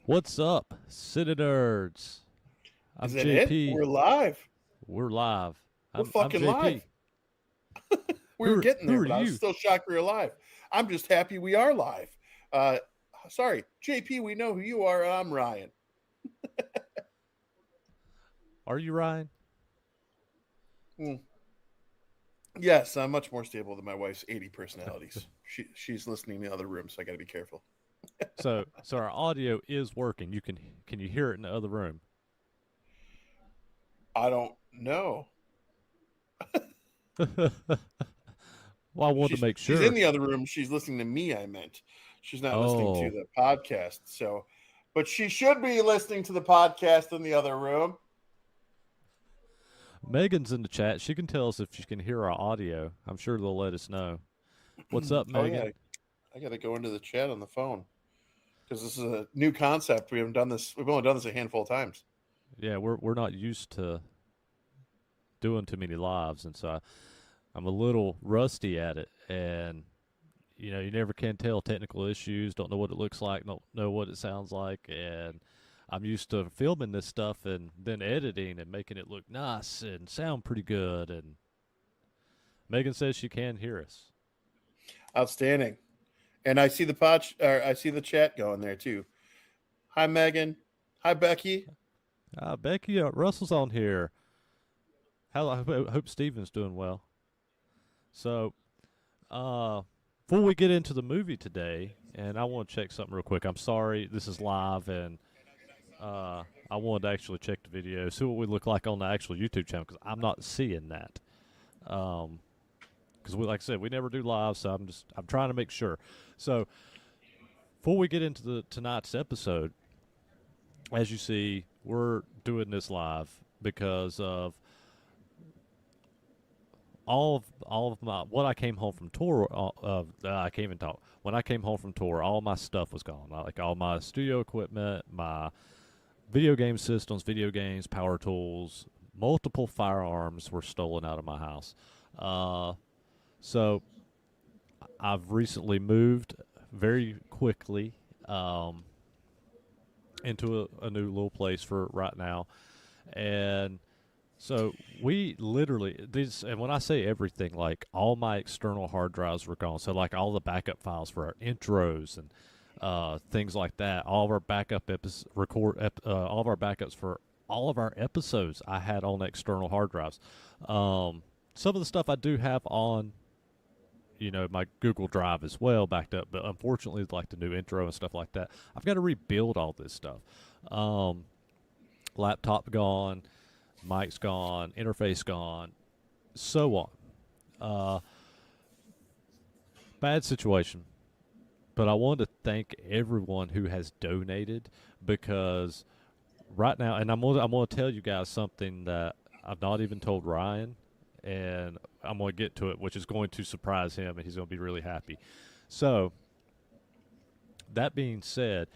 What's up, CineNerds? Is I'm that it? JP. We're live. We're live. We're I'm fucking JP. live. We were getting Who there, are but I was you? still shocked we were live. I'm just happy we are live. Uh, sorry, JP, we know who you are. I'm Ryan. Are you Ryan? Hmm. Yes, I'm much more stable than my wife's 80 personalities. She's listening in the other room, so I got to be careful. So our audio is working. Can you hear it in the other room? I don't know. Well, I wanted to make She's in sure. the other room. She's listening to me. I meant she's not listening to Oh, the podcast. So, but she should be listening to the podcast in the other room. Megan's in the chat. She can tell us if she can hear our audio. I'm sure they'll let us know. What's up, Oh yeah, Megan? I got to go into the chat on the phone because this is a new concept. We haven't done this. We've only done this a handful of times. Yeah, we're not used to doing too many lives, and so I'm a little rusty at it, and you never can tell technical issues, don't know what it looks like, don't know what it sounds like, and I'm used to filming this stuff and then editing and making it look nice and sound pretty good. And Megan says she can hear us. Outstanding. And I see the pod, or I see the chat going there too. Hi Megan. Hi Becky. Becky, Russell's on here. I hope Steven's doing well. So, uh, before we get into the movie today, and I want to check something real quick. I'm sorry, this is live, and I wanted to actually check the video, see what we look like on the actual YouTube channel because I'm not seeing that. Because like I said, we never do live, so I'm trying to make sure. So before we get into the tonight's episode, as you see, we're doing this live because of all of my what I came home from tour of I can't even talk. When I came home from tour, all my stuff was gone. Like all my studio equipment, my video game systems, video games, power tools, multiple firearms were stolen out of my house. Uh, so I've recently moved very quickly into a new little place for right now, and so we literally these. And when I say everything, like all my external hard drives were gone. So like all the backup files for our intros and things like that. All of our backup all of our backups for all of our episodes I had on external hard drives. Some of the stuff I do have on my Google Drive as well backed up, but unfortunately, like the new intro and stuff like that, I've got to rebuild all this stuff. Um, Laptop gone, mic's gone, interface gone, so on. Uh, Bad situation, but I wanted to thank everyone who has donated because right now, and I'm gonna tell you guys something that I've not even told Ryan, and I'm gonna get to it, which is going to surprise him, and he's gonna be really happy. So that being said,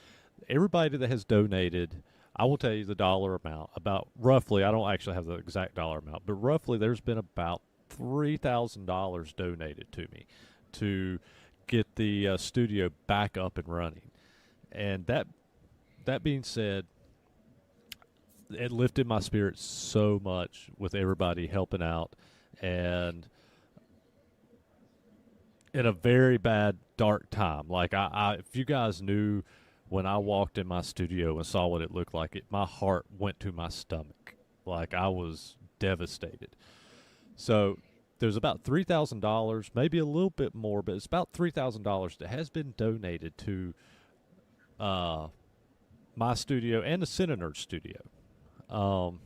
everybody that has donated, I will tell you the dollar amount. About roughly, I don't actually have the exact dollar amount, but roughly, there's been about $3,000 donated to me to get the studio back up and running. And that being said, it lifted my spirits so much with everybody helping out, and in a very bad dark time. Like if you guys knew when I walked in my studio and saw what it looked like, my heart went to my stomach. Like I was devastated. So there's about $3,000, maybe a little bit more, but it's about $3,000 that has been donated to uh, my studio and the CineNerds studio. Um,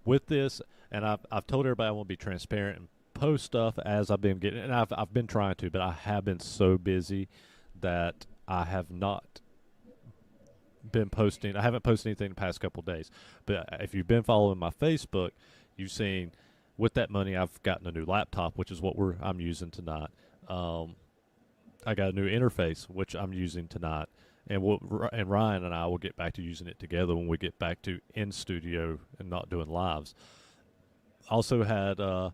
with this, and I've told everybody I want to be transparent and post stuff as I've been getting, and I've been trying to, but I have been so busy that I have not been posting. I haven't posted anything the past couple of days. But if you've been following my Facebook, you've seen with that money I've gotten a new laptop, which is what I'm using tonight. Um, I got a new interface, which I'm using tonight, and and Ryan and I will get back to using it together when we get back to in studio and not doing lives. Also had a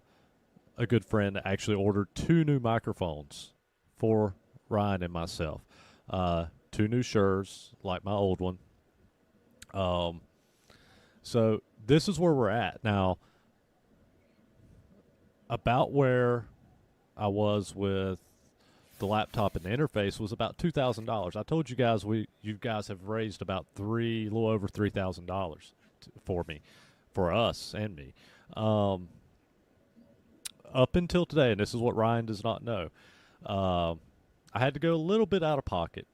good friend actually ordered two new microphones for Ryan and myself. two new Sures, like my old one. Um, so this is where we're at now. About where I was with the laptop and the interface was about $2,000. I told you guys you guys have raised about a little over $3,000 for me, for us and me. Um, Up until today, and this is what Ryan does not know, um, I had to go a little bit out of pocket,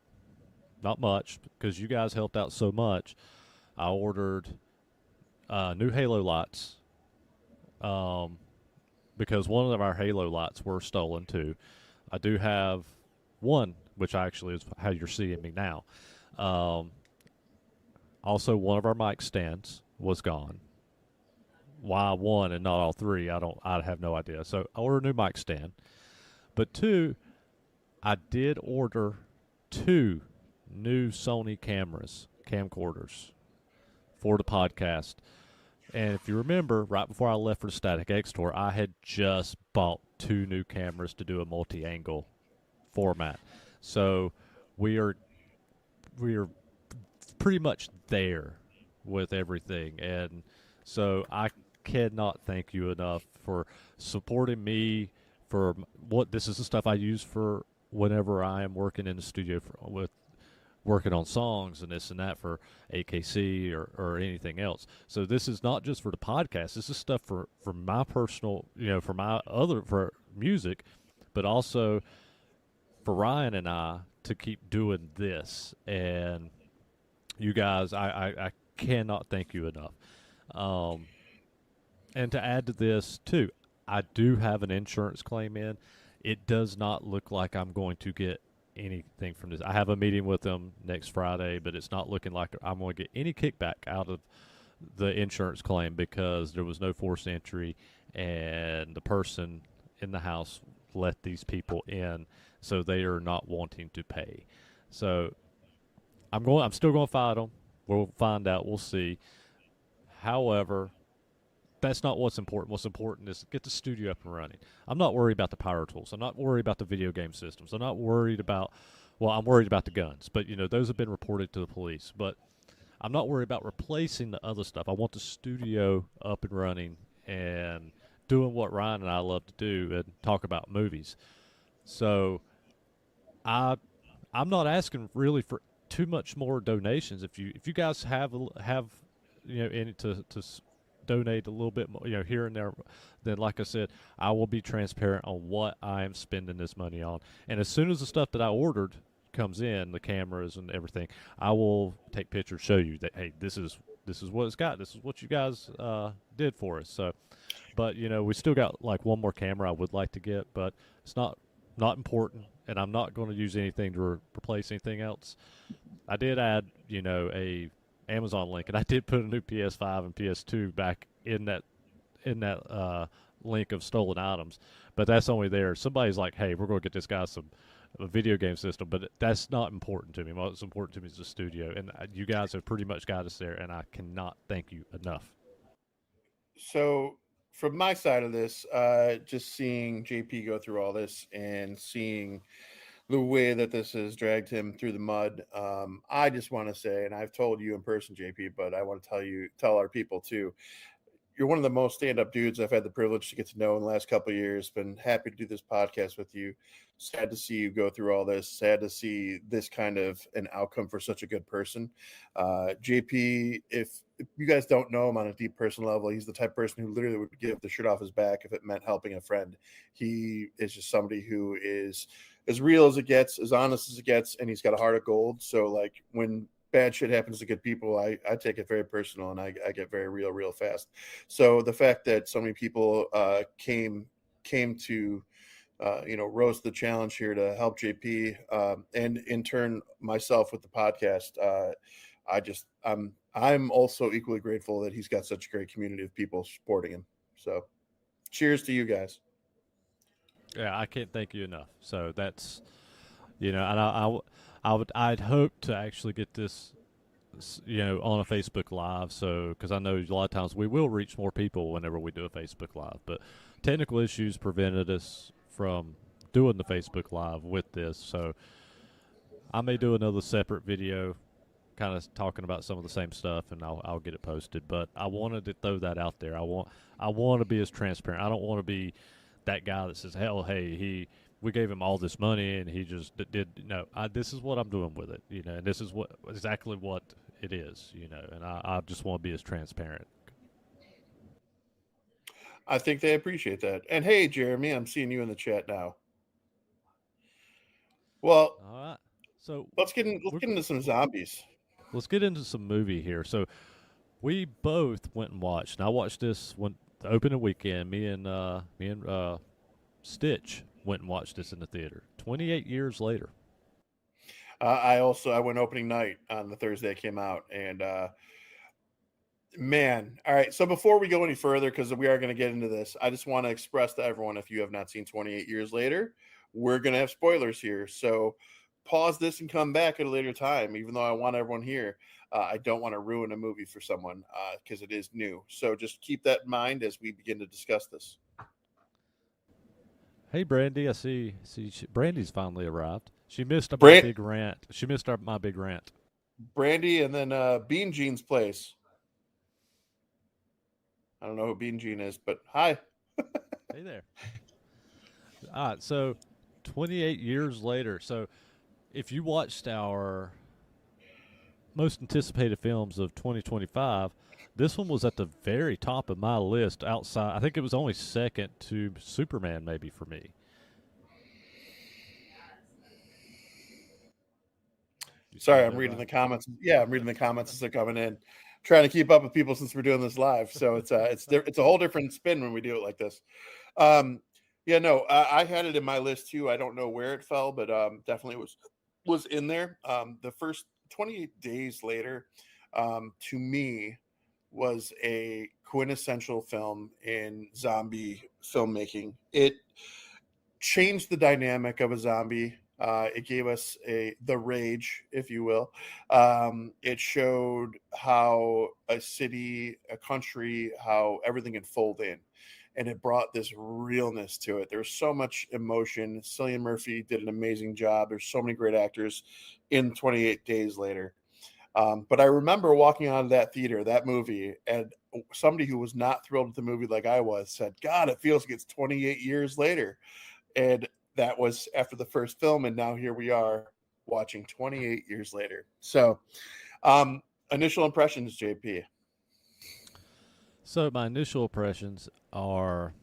not much, because you guys helped out so much. I ordered new Halo lights um, because one of our Halo lights were stolen too. I do have one, which actually is how you're seeing me now. Um, Also, one of our mic stands was gone. Why one and not all three? I don't. I have no idea. So I ordered a new mic stand, but two, I did order two new Sony camcorders for the podcast. And if you remember, right before I left for the Static X tour, I had just bought two new cameras to do a multi-angle format. So we are we are pretty much there with everything, and so I cannot thank you enough for supporting me. For what this is the stuff I use for whenever I am working in the studio with working on songs and this and that for AKC or anything else. So this is not just for the podcast. This is stuff for my personal, for my other for music, but also for Ryan and I to keep doing this. And you guys, I cannot thank you enough. Um, and to add to this too, I do have an insurance claim in. It does not look like I'm going to get anything from this. I have a meeting with them next Friday, but it's not looking like I'm going to get any kickback out of the insurance claim because there was no forced entry and the person in the house let these people in, so they are not wanting to pay. So I'm still going to fight them. We'll find out. We'll see. However, that's not what's important. What's important is get the studio up and running. I'm not worried about the power tools. I'm not worried about the video game systems. I'm not worried about, well, I'm worried about the guns, but those have been reported to the police. But I'm not worried about replacing the other stuff. I want the studio up and running and doing what Ryan and I love to do and talk about movies. So I I'm not asking really for too much more donations. If you guys have any to donate a little bit more, here and there, then like I said, I will be transparent on what I am spending this money on. And as soon as the stuff that I ordered comes in, the cameras and everything, I will take pictures, show you that hey, this is what it's got. This is what you guys did for us. So, but we still got like one more camera I would like to get, but it's not important, and I'm not going to use anything to replace anything else. I did add, a Amazon link, and I did put a new PS5 and PS2 back in that link of stolen items, but that's only there. Somebody's like, "Hey, we're going to get this guy a video game system," but that's not important to me. What's important to me is the studio, and you guys have pretty much got us there, and I cannot thank you enough. So, from my side of this, just seeing JP go through all this and seeing the way that this has dragged him through the mud, I just want to say, and I've told you in person, JP, but I want to tell our people too. You're one of the most stand-up dudes I've had the privilege to get to know in the last couple of years. Been happy to do this podcast with you. Sad to see you go through all this. Sad to see this kind of an outcome for such a good person. JP, if you guys don't know him on a deep personal level, he's the type of person who literally would give the shirt off his back if it meant helping a friend. He is just somebody who is as real as it gets, as honest as it gets, and he's got a heart of gold. So like when bad shit happens to good people, I take it very personal, and I get very real fast. So the fact that so many people came to rose the challenge here to help JP, and in turn myself with the podcast, I'm also equally grateful that he's got such a great community of people supporting him. So cheers to you guys. Yeah, I can't thank you enough. So that's and I'd hope to actually get this on a Facebook Live. So, because I know a lot of times we will reach more people whenever we do a Facebook Live, but technical issues prevented us from doing the Facebook Live with this. So, I may do another separate video, kind of talking about some of the same stuff, and I'll get it posted. But I wanted to throw that out there. I want to be as transparent. I don't want to be that guy that says, "Hell, hey, we gave him all this money and he just did." No, this is what I'm doing with it, and this is what exactly what it is, and I just want to be as transparent. I think they appreciate that. And hey, Jeremy, I'm seeing you in the chat now. Well, All right, so let's we're get into some zombies. let's get into some movie here. So we both went and watched. And I watched this when the opening weekend. Me and Stitch went and watched this in the theater. 28 years later. I went opening night on the Thursday it came out, and man, all right. So before we go any further, because we are going to get into this, I just want to express to everyone, if you have not seen 28 Years Later, we're going to have spoilers here. So pause this and come back at a later time. Even though I want everyone here, I don't want to ruin a movie for someone because it is new. So just keep that in mind as we begin to discuss this. Hey, Brandy, I see. Brandy's finally arrived. She missed my Brand, big rant. She missed my big rant. Brandy, and then Bean Jean's place. I don't know who Bean Jean is, but hi. Hey there. All right, so 28 years later. So if you watched our most anticipated films of 2025, this one was at the very top of my list. Outside, I think it was only second to Superman, maybe for me. You Sorry, still I'm there, reading Ryan? the comments. Yeah, I'm reading the comments as they're coming in, trying to keep up with people since we're doing this live. So it's a whole different spin when we do it like this. Um, yeah, no, I had it in my list too. I don't know where it fell, but definitely was in there. The first 28 days later, to me, was a quintessential film in zombie filmmaking. It changed the dynamic of a zombie. It gave us the rage, if you will. It showed how a city, a country, how everything can fold in, and it brought this realness to it. There's so much emotion. Cillian Murphy did an amazing job. There's so many great actors in 28 Days Later. But I remember walking out of that theater, that movie, and somebody who was not thrilled with the movie like I was said, "God, it feels like it's 28 years later." And that was after the first film, and now here we are watching 28 years later. So, initial impressions, JP. So my initial impressions are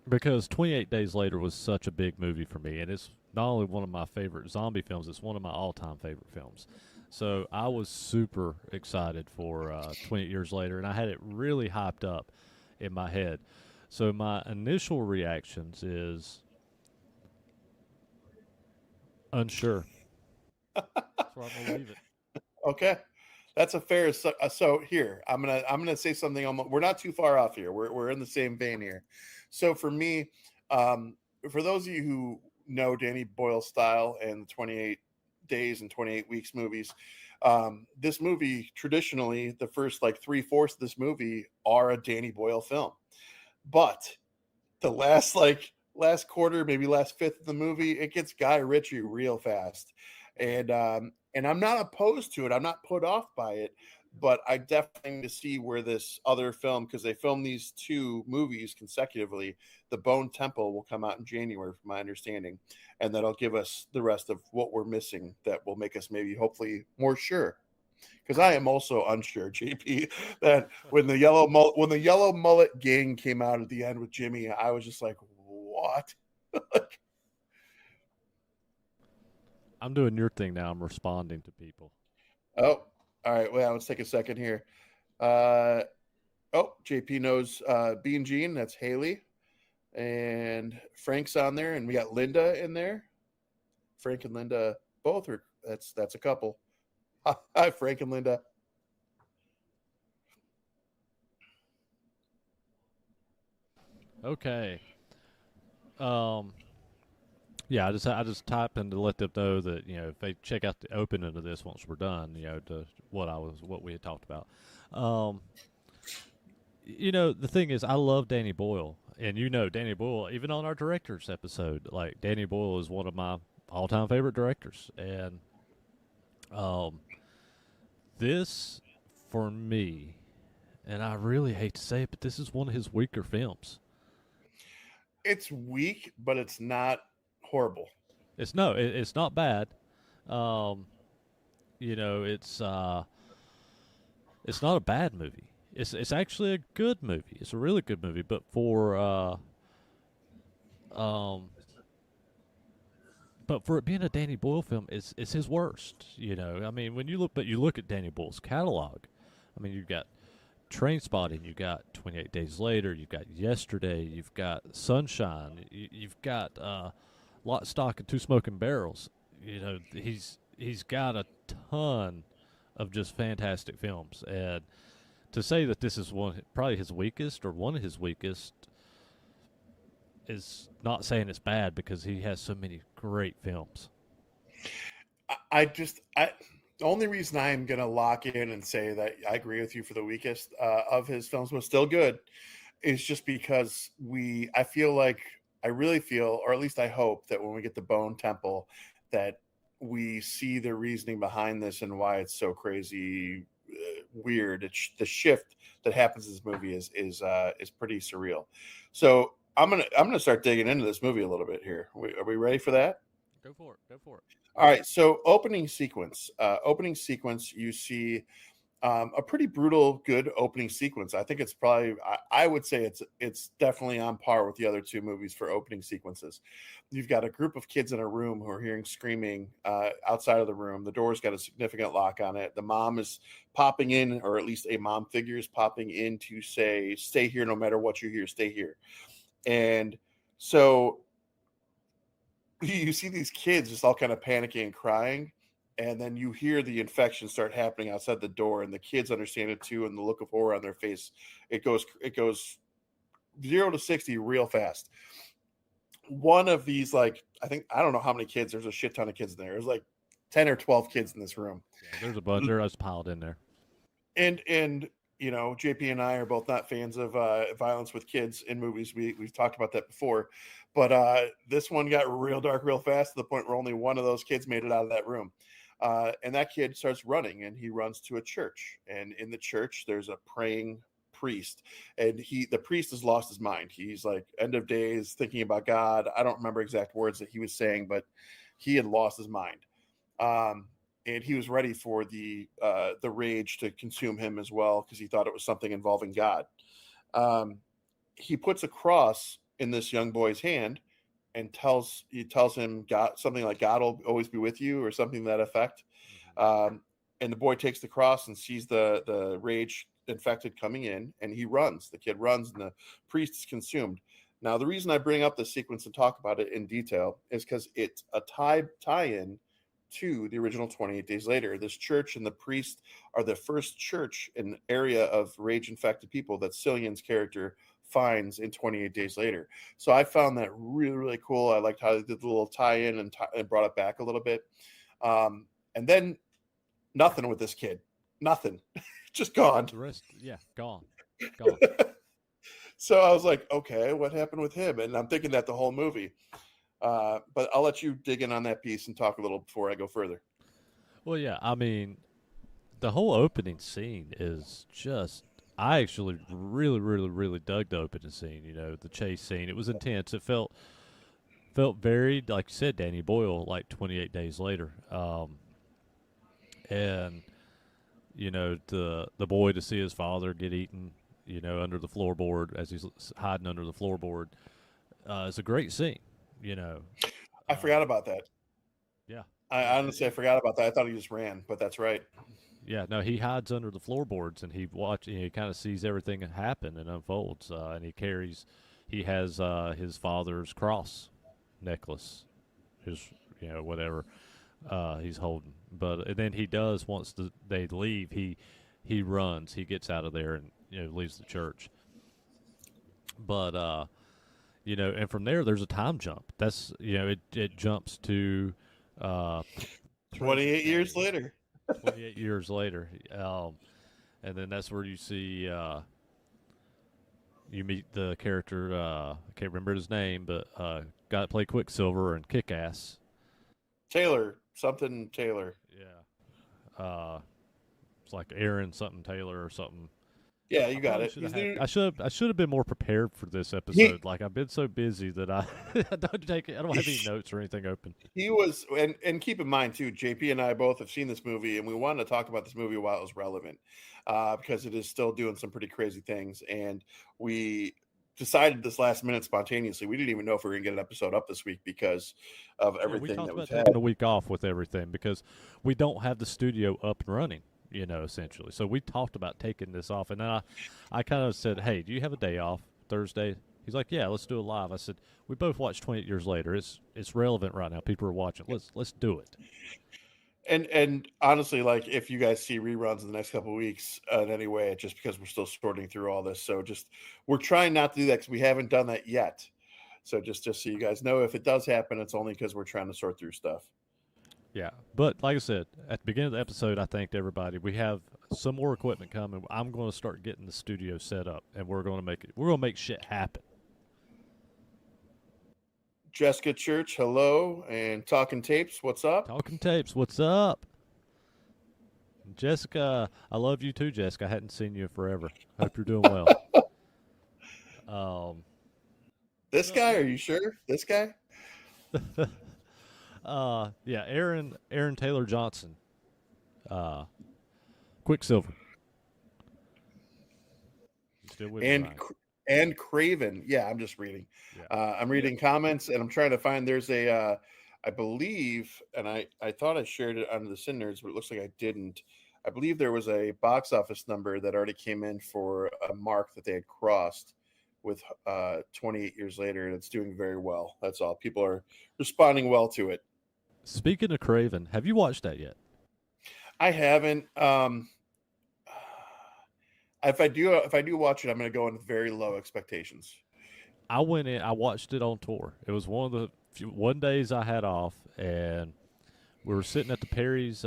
because 28 Days Later was such a big movie for me, and it's not only one of my favorite zombie films, it's one of my all-time favorite films. So I was super excited for 28 Years Later, and I had it really hyped up in my head. So my initial reactions is unsure. That's where I'm gonna leave it. Okay, that's a fair. So here, I'm gonna say something. We're not too far off here. We're in the same vein here. So for me, um, for those of you who know Danny Boyle's style and the 28 days and 28 weeks movies, this movie traditionally the first like 3/4 of this movie are a Danny Boyle film, but the last quarter, maybe last fifth of the movie, it gets Guy Ritchie real fast, and I'm not opposed to it. I'm not put off by it, but I definitely need to see where this other film, because they filmed these two movies consecutively. The Bone Temple will come out in January, from my understanding, and that'll give us the rest of what we're missing. That will make us maybe hopefully more sure, because I am also unsure, JP, that when the yellow mullet gang came out at the end with Jimmy, I was just like, what? I'm doing your thing now. I'm responding to people. Oh, all right. Well, let's take a second here. Uh, JP knows Bean Jean. That's Haley, and Frank's on there, and we got Linda in there. Frank and Linda both are. That's a couple. Hi, Frank and Linda. Okay. Um, Yeah, I just type in to let them know that if they check out the opening of this once we're done, to what we had talked about. Um, the thing is, I love Danny Boyle, and Danny Boyle. Even on our directors episode, like Danny Boyle is one of my all-time favorite directors, and um, this for me, and I really hate to say it, but this is one of his weaker films. It's weak, but it's not horrible. It's not bad. Um, it's not a bad movie. It's actually a good movie. It's a really good movie, but um for it being a Danny Boyle film, it's his worst. I mean, when you look at Danny Boyle's catalog, I mean, you've got Train Spotting, you've got 28 Days Later, you've got Yesterday, you've got Sunshine, you've got Lock, Stock, and Two Smoking Barrels. He's got a ton of just fantastic films, and to say that this is probably his weakest or one of his weakest is not saying it's bad because he has so many great films. I the only reason I'm gonna lock in and say that I agree with you for the weakest of his films, but still good, is just because I feel like I really feel, or at least I hope, that when we get the Bone Temple, that we see the reasoning behind this and why it's so crazy weird. The shift that happens in this movie is pretty surreal. So I'm gonna start digging into this movie a little bit here. Are we ready for that? Go for it. Go for it. All right. So opening sequence. Opening sequence. You see a pretty brutal, good opening sequence. I think it's probably, I would say it's definitely on par with the other two movies for opening sequences. You've got a group of kids in a room who are hearing screaming outside of the room. The door's got a significant lock on it. The mom is popping in, or at least a mom figure is popping in to say, "Stay here, no matter what you hear. Stay here." And so you see these kids just all kind of panicking and crying, and then you hear the infection start happening outside the door, and the kids understand it too, and the look of horror on their face, it goes 0 to 60 real fast. One of these, like, I don't know how many kids, there's a shit ton of kids in there. There's like 10 or 12 kids in this room. Yeah, there's a bunch. They're just piled in there. And JP and I are both not fans of violence with kids in movies. We've talked about that before, but this one got real dark real fast to the point where only one of those kids made it out of that room. And that kid starts running, and he runs to a church, and in the church there's a praying priest, and the priest has lost his mind. He's like end of days, thinking about God. I don't remember exact words that he was saying, but he had lost his mind. um, and he was ready for the rage to consume him as well, because he thought it was something involving God. Um, he puts a cross in this young boy's hand, and tells him God, something like "God will always be with you" or something to that effect. Mm-hmm. And the boy takes the cross and sees the rage infected coming in, and he runs. The kid runs, and the priest is consumed. Now, the reason I bring up this sequence and talk about it in detail is because it's a tie-in to the original 28 Days Later. This church and the priest are the first church in the area of rage infected people that Cillian's character finds in 28 Days Later. So I found that really, really cool. I liked how they did the little tie-in and brought it back a little bit. And then nothing with this kid. Nothing. Just gone. The rest, yeah, gone, gone. So I was like, okay, what happened with him? And I'm thinking that the whole movie. But I'll let you dig in on that piece and talk a little before I go further. Well, yeah, I mean, the whole opening scene is just. I actually really, really, really dug the opening scene. The chase scene. It was intense. It felt very, like you said, Danny Boyle, like 28 Days Later. And the boy to see his father get eaten, under the floorboard as he's hiding under the floorboard, is a great scene. You know, I forgot um, about that. yeah, I yeah, honestly I forgot about that. I thought he just ran, but that's right. yeah. No, he hides under the floorboards and he kind of sees everything happen and unfolds, and he has his father's cross necklace, his whatever he's holding. But and then he does once they leave, he runs, he gets out of there and leaves the church. But and from there there's a time jump. That's it jumps to uh, 28 present years day, later. 28 years later, and then that's where you see you meet the character. I can't remember his name, but guy that played Quicksilver and Kick Ass. Taylor, something Taylor. Yeah. It's like Aaron something Taylor or something. Yeah, I you got probably it. should have He's had. new. I should have been more prepared for this He episode. Like I've been so busy that I I don't take I don't have any notes or anything open. he was, and keep in mind too, JP and I both have seen this movie, and we wanted to talk about this movie while it was relevant, because it is still doing some pretty crazy things, and we decided this last minute spontaneously. We didn't even know if we were gonna get an episode up this week because of Yeah, we everything talked that we've about had. taking a week off with everything because we don't have the studio up and running. Essentially. So we talked about taking this off, and then I kind of said, "Hey, do you have a day off Thursday?" He's like, "Yeah, let's do it live." I said, "We both watched 28 Years Later. It's relevant right now. People are watching. Let's do it." And honestly, like if you guys see reruns in the next couple of weeks, in any way, it's just because we're still sorting through all this. So just we're trying not to do that because we haven't done that yet. So just so you guys know, if it does happen, it's only because we're trying to sort through stuff. Yeah, but like I said at the beginning of the episode, I thanked everybody. We have some more equipment coming. I'm going to start getting the studio set up, and we're going to make it. We're going to make shit happen. Jessica Church, hello, and Talking Tapes, what's up? Talking tapes, what's up? Jessica, I love you too, Jessica. I hadn't seen you in forever. Hope you're doing well. Um, This what else? guy, are you sure? This guy? Yeah, Aaron Taylor Johnson, uh, Quicksilver. You still with me, And Ryan? and Craven. Yeah, I'm just reading. Yeah. I'm reading comments, and I'm trying to find. There's a, I believe, and I thought I shared it on the CineNerds, but it looks like I didn't. I believe there was a box office number that already came in for a mark that they had crossed with 28 years later, and it's doing very well. That's all. People are responding well to it. Speaking of Craven, have you watched that yet? I haven't. If I do watch it, I'm going to go in with very low expectations. I went in. I watched it on tour. It was one of the few one days I had off, and we were sitting at the Perry's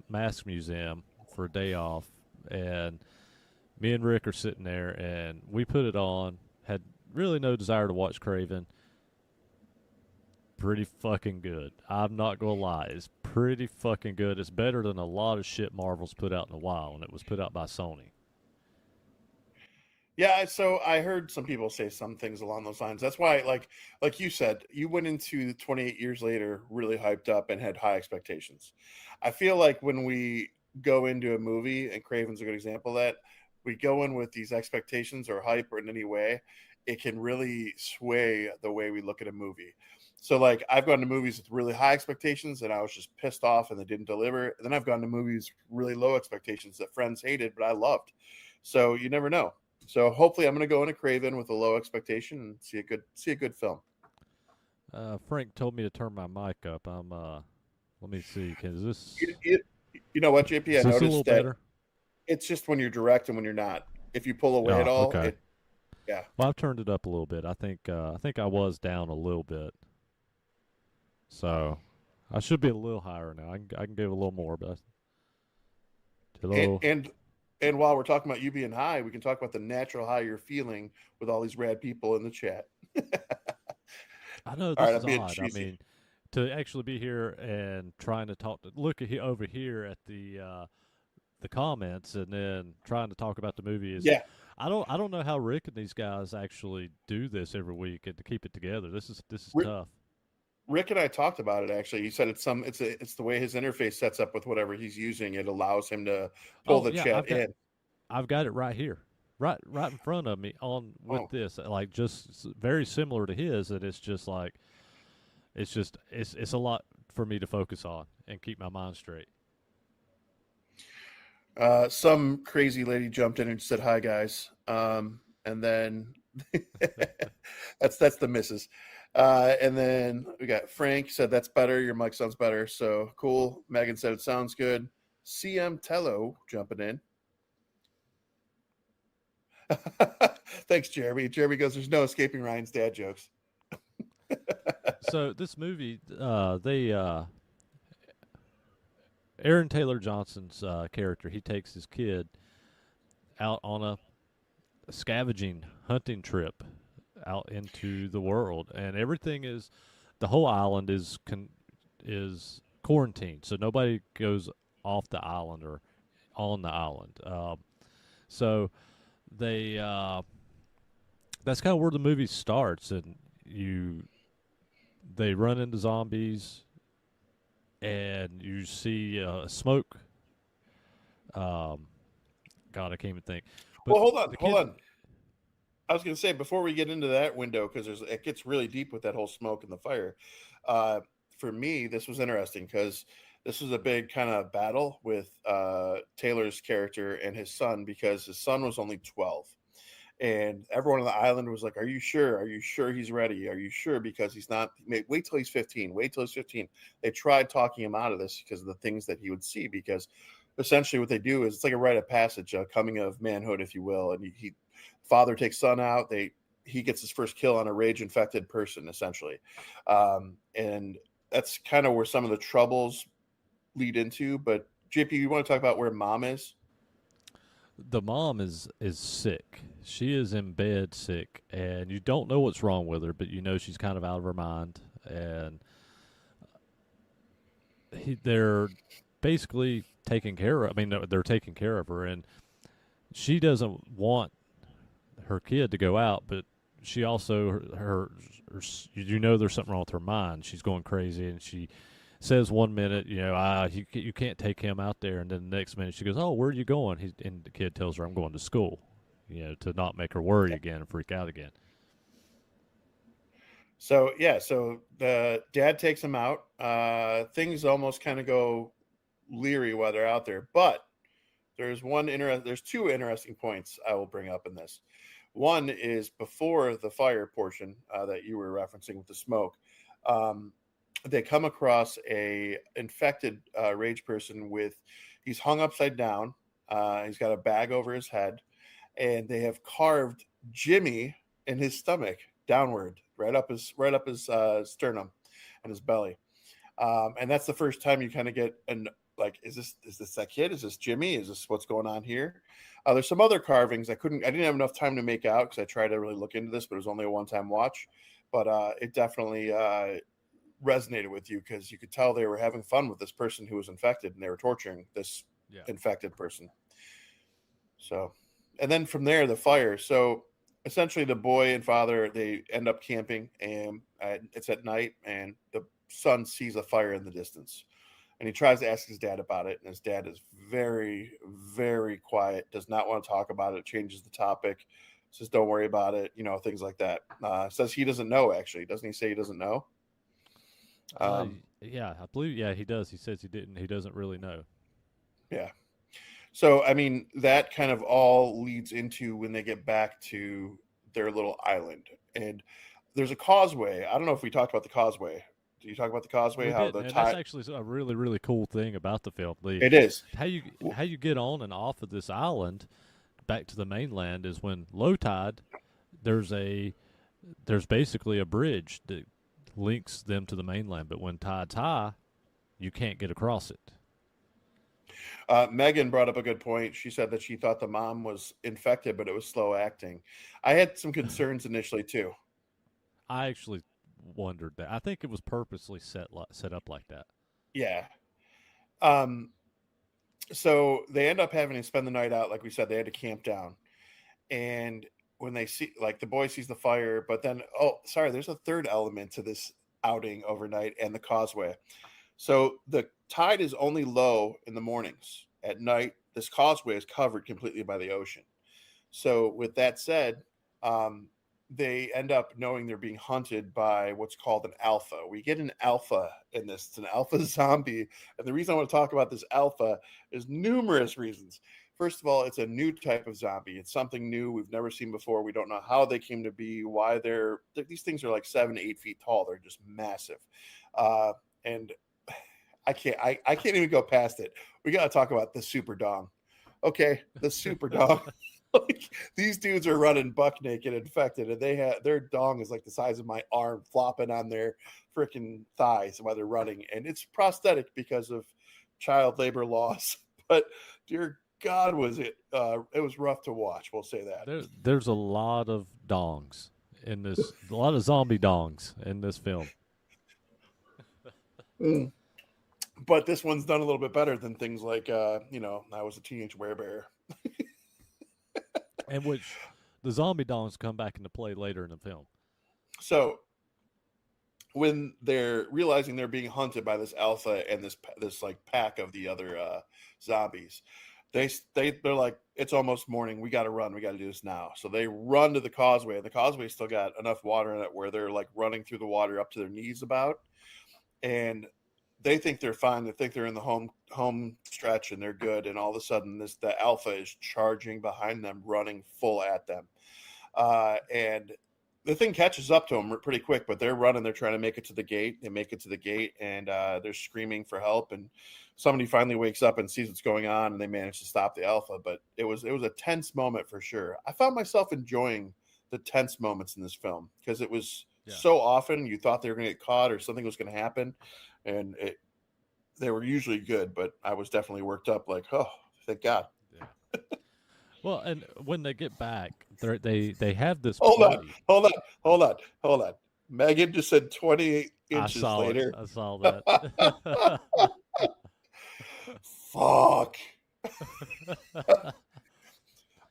Mask Museum for a day off, and me and Rick are sitting there, and we put it on. Had really no desire to watch Craven. Pretty fucking good. I'm not gonna lie, it's pretty fucking good. It's better than a lot of shit Marvel's put out in a while, and it was put out by Sony. Yeah, so I heard some people say some things along those lines. That's why, like you said, you went into 28 years later really hyped up and had high expectations. I feel like when we go into a movie, and Craven's a good example of that, we go in with these expectations or hype or in any way, it can really sway the way we look at a movie. So like I've gone to movies with really high expectations and I was just pissed off and they didn't deliver. And then I've gone to movies really low expectations that friends hated but I loved. So you never know. So hopefully, I'm going to go into Craven with a low expectation and see a good film. Frank told me to turn my mic up. Let me see. You, you, you know what, JP? Is I this a little noticed that better? it's just when you're direct and when you're not. If you pull away at Oh, all, okay. it yeah. Well, I've turned it up a little bit. I think I was down a little bit, so I should be a little higher now. I can give a little more, but And hello. and and while we're talking about you being high, we can talk about the natural high you're feeling with all these rad people in the chat. I know All right, this I'm is being odd. I cheesy. mean, to actually be here and trying to talk to look at over here at the comments and then trying to talk about the movie is Yeah, I don't know how Rick and these guys actually do this every week and to keep it together. This is Rick, tough. Rick and I talked about it actually. He said it's the way his interface sets up with whatever he's using. It allows him to pull Oh the yeah, chat in. I've got it right here. Right in front of me on with Oh, this like just very similar to his and it's just like it's a lot for me to focus on and keep my mind straight. some crazy lady jumped in and said hi guys, and then that's the missus, and then we got Frank said that's better, your mic sounds better, so cool. Megan said it sounds good. CM Tello jumping in. Thanks, Jeremy goes, there's no escaping Ryan's dad jokes. So this movie they Aaron Taylor Johnson's character, he takes his kid out on a scavenging hunting trip out into the world, and everything is the whole island is quarantined, so nobody goes off the island or on the island. So they that's kind of where the movie starts, and you they run into zombies, and you see smoke. Um, God, I can't even think. But Well, hold on, the hold kid, on. I was going to say before we get into that window because it gets really deep with that whole smoke and the fire. Uh, for me, this was interesting because this was a big kind of battle with Taylor's character and his son because his son was only 12, and everyone on the island was like, "Are you sure? Are you sure he's ready? Are you sure?" Because he's not. Wait till he's 15. Wait till he's 15. They tried talking him out of this because of the things that he would see. Because essentially, what they do is it's like a rite of passage, a coming of manhood, if you will. And he father takes son out. He gets his first kill on a rage infected person, essentially, and that's kind of where some of the troubles lead into. But JP, you want to talk about where mom is? the mom is sick. She is in bed sick, and you don't know what's wrong with her, but you know she's kind of out of her mind, and they're basically taking care of. I mean, they're taking care of her, and she doesn't want her kid to go out, but she also you know there's something wrong with her mind. She's going crazy, and she says one minute, you can't take him out there, and then the next minute she goes, oh, where are you going? And the kid tells her, I'm going to school, to not make her worry again and freak out again. So yeah, so the dad takes him out. Things almost kind of go leery while they're out there, but there's two interesting points I will bring up in this. One is before the fire portion that you were referencing with the smoke. Um, they come across a infected rage person with he's hung upside down. He's got a bag over his head, and they have carved Jimmy in his stomach downward, right up his sternum and his belly. And that's the first time you kind of get an like, is this that kid? Is this Jimmy? Is this what's going on here? There's some other carvings I didn't have enough time to make out because I tried to really look into this, but it was only a one time watch. But it definitely resonated with you because you could tell they were having fun with this person who was infected and they were torturing this Yeah. infected person. So, and then from there, the fire. So essentially, the boy and father they end up camping, and it's at night, and the son sees a fire in the distance, and he tries to ask his dad about it, and his dad is very, very quiet, does not want to talk about it, changes the topic, says, "Don't worry about it," things like that. Says he doesn't know. Actually, doesn't he say he doesn't know? Uh, Um, yeah, I believe. Yeah, he does. He says he didn't. He doesn't really know. yeah. So, I mean, that kind of all leads into when they get back to their little island. And there's a causeway. I don't know if we talked about the causeway. Did you talk about the causeway? We How didn't, the and that's tide. actually a really really cool thing about the film. The It is. how you get on and off of this island back to the mainland is when low tide. There's a there's basically a bridge that links them to the mainland, but when tide's high, you can't get across it. Megan brought up a good point. She said that she thought the mom was infected, but it was slow acting. I had some concerns initially, too. I actually wondered that. I think it was purposely set up like that. Yeah. Um, so they end up having to spend the night out. Like we said, they had to camp down. And when they see, like, the boy sees the fire, but then, oh, sorry, there's a third element to this outing overnight and the causeway. So the tide is only low in the mornings. At night, this causeway is covered completely by the ocean. So with that said, um, they end up knowing they're being hunted by what's called an alpha. We get an alpha in this. It's an alpha zombie. And the reason I want to talk about this alpha is numerous reasons. First of all, it's a new type of zombie. It's something new we've never seen before. We don't know how they came to be, why these things are like 7 to 8 feet tall. They're just massive. And I can't even go past it. We got to talk about the super dong. Okay, the super dong. Like, these dudes are running buck naked, infected, and they have their dong is like the size of my arm, flopping on their freaking thighs while they're running, and it's prosthetic because of child labor laws. But dear God, was it? It was rough to watch. We'll say that. There's a lot of dongs in this, a lot of zombie dongs in this film. Mm. but this one's done a little bit better than things like I was a teenage werebear. And which the zombie dongs come back into play later in the film. So when they're realizing they're being hunted by this alpha and this like pack of the other zombies, they're like, it's almost morning, we got to run, we got to do this now. So they run to the causeway, and the causeway still got enough water in it where they're like running through the water up to their knees about, and they think they're fine. They think they're in the home stretch and they're good. And all of a sudden, the alpha is charging behind them, running full at them. And the thing catches up to them pretty quick, but they're running. They're trying to make it to the gate. They make it to the gate, and they're screaming for help. And somebody finally wakes up and sees what's going on, and they manage to stop the alpha. But it was a tense moment for sure. I found myself enjoying the tense moments in this film because it was Yeah. so often you thought they were going to get caught or something was going to happen, and they were usually good. But I was definitely worked up, like, oh, thank God. Yeah. Well, and when they get back, they have this Hold on, party. hold on, hold on, hold on. Megan just said 28 I inches saw it. later. I saw that. Fuck.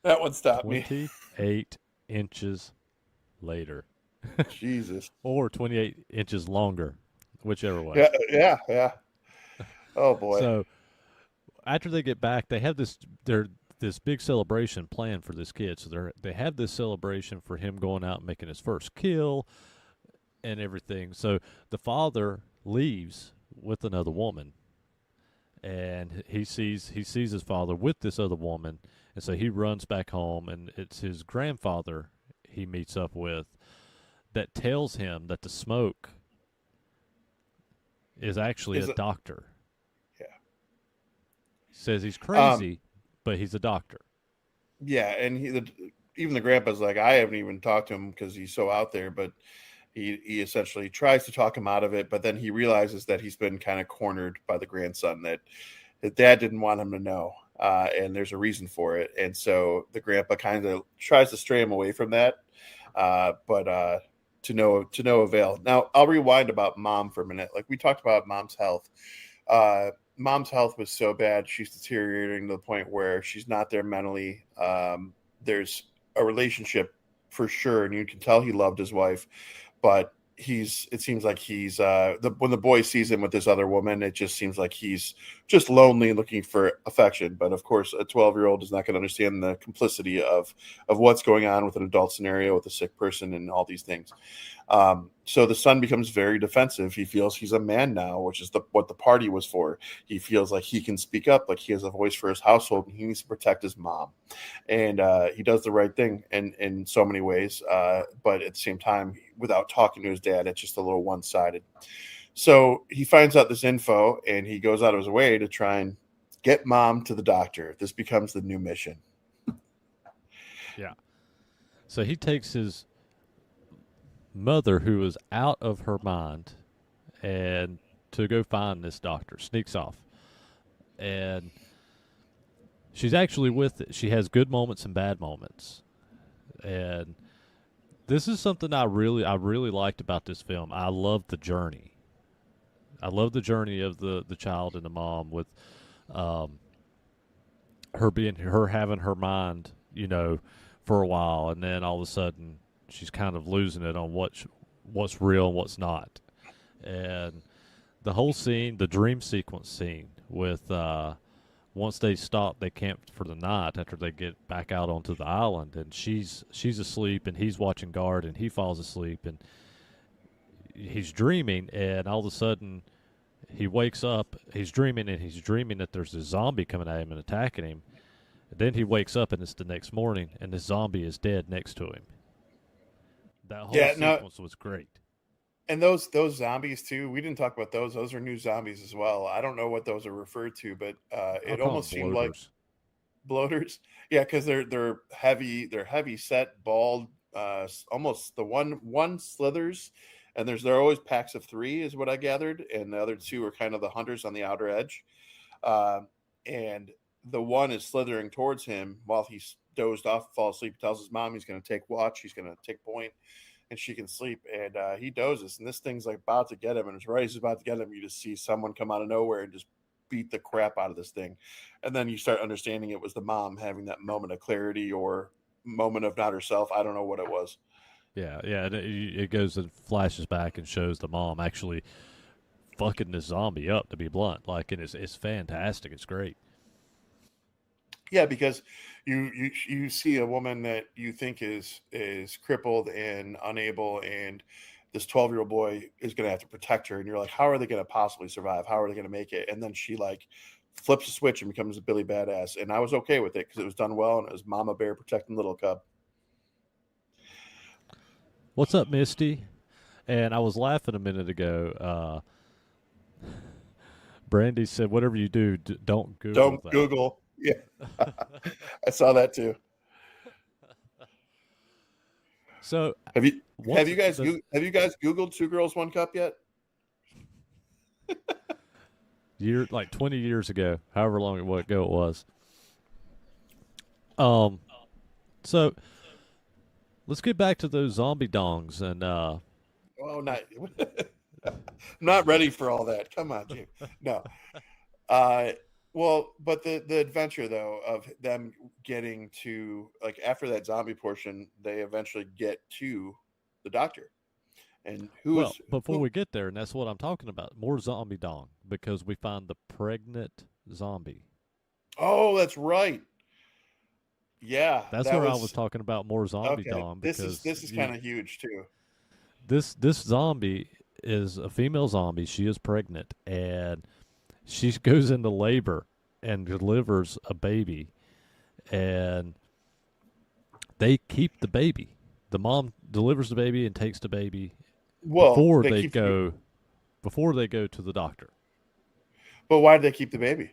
That one stopped me. 28 inches later. Jesus. Or 28 inches longer, whichever way. Yeah, yeah, yeah. Oh boy. So after they get back, they have this big celebration planned for this kid. So they have this celebration for him going out and making his first kill and everything. So the father leaves with another woman, and he sees his father with this other woman, and so he runs back home, and it's his grandfather he meets up with that tells him that the smoke is actually a Is it? doctor. Yeah. He says he's Um. crazy, but he's a doctor. Yeah, and even the grandpa's like, I haven't even talked to him because he's so out there, but he essentially tries to talk him out of it, but then he realizes that he's been kind of cornered by the grandson, that his dad didn't want him to know, and there's a reason for it, and so the grandpa kind of tries to stray him away from that, but to no avail. Now I'll rewind about mom for a minute. Like, we talked about mom's health. Uh, Mom's health was so bad; she's deteriorating to the point where she's not there mentally. There's a relationship for sure, and you can tell he loved his wife, but it seems like he's when the boy sees him with this other woman, it just seems like he's just lonely and looking for affection. But of course, a 12-year-old is not going to understand the complicity of what's going on with an adult scenario with a sick person and all these things. So the son becomes very defensive. He feels he's a man now, which is what the party was for. He feels like he can speak up, like he has a voice for his household, and he needs to protect his mom. And he does the right thing in so many ways, but at the same time, without talking to his dad, it's just a little one-sided. So he finds out this info, and he goes out of his way to try and get mom to the doctor. This becomes the new mission. Yeah. So he takes his mother, who is out of her mind, and to go find this doctor, sneaks off. And she's actually with it. She has good moments and bad moments. And this is something I really liked about this film. I love the journey. I love the journey of the child and the mom with um, her having her mind, for a while, and then all of a sudden she's kind of losing it on what's real and what's not. And the whole scene, the dream sequence scene with once they stop, they camp for the night after they get back out onto the island, and she's asleep, and he's watching guard, and he falls asleep, and he's dreaming, and all of a sudden he wakes up. He's dreaming, and he's dreaming that there's a zombie coming at him and attacking him. And then he wakes up, and it's the next morning, and the zombie is dead next to him. That whole Yeah, no, sequence was great. and those zombies too. We didn't talk about those. Those are new zombies as well. I don't know what those are referred to, but I'll it call them almost seemed like bloaters. bloaters. Yeah, because they're heavy. They're heavy set, bald. Almost the one slithers, and there are always packs of three, is what I gathered, and the other two are kind of the hunters on the outer edge. Uh, and the one is slithering towards him while he's dozed off, falls asleep. Tells his mom he's going to take watch. He's going to take point, and she can sleep. And he dozes, and this thing's like about to get him, and it's right as he's about to get him, you just see someone come out of nowhere and just beat the crap out of this thing. And then you start understanding it was the mom having that moment of clarity or moment of not herself. I don't know what it was. Yeah, yeah, and it goes and flashes back and shows the mom actually fucking this zombie up. To be blunt, like, and it's fantastic. It's great. Yeah, because you see a woman that you think is crippled and unable, and this 12-year-old boy is going to have to protect her, and you're like, how are they going to possibly survive? How are they going to make it? And then she like flips a switch and becomes a Billy Badass, and I was okay with it because it was done well, and it was Mama Bear protecting little cub. What's up, Misty? And I was laughing a minute ago. Brandy said, "Whatever you do, don't Google Don't that." Google. Yeah, I saw that too. So Have you once the have you guys Googled Two Girls One Cup yet? year, like 20 years ago, however long ago it was. Um, so let's get back to those zombie dongs and Oh, not. I'm not ready for all that. Come on, Jim. No. Uh, well, but the adventure though of them getting to like after that zombie portion, they eventually get to the doctor, and well, before we get there, and that's what I'm talking about, more zombie dong because we find the pregnant zombie. Oh, that's right. Yeah, That's that where I was was talking about more zombie okay. dong This is because kind of huge too. this zombie is a female zombie. She is pregnant and she goes into labor and delivers a baby, and they keep the baby. The mom delivers the baby and takes the baby Well, before they they keep, go before they go to the doctor but why did they keep the baby?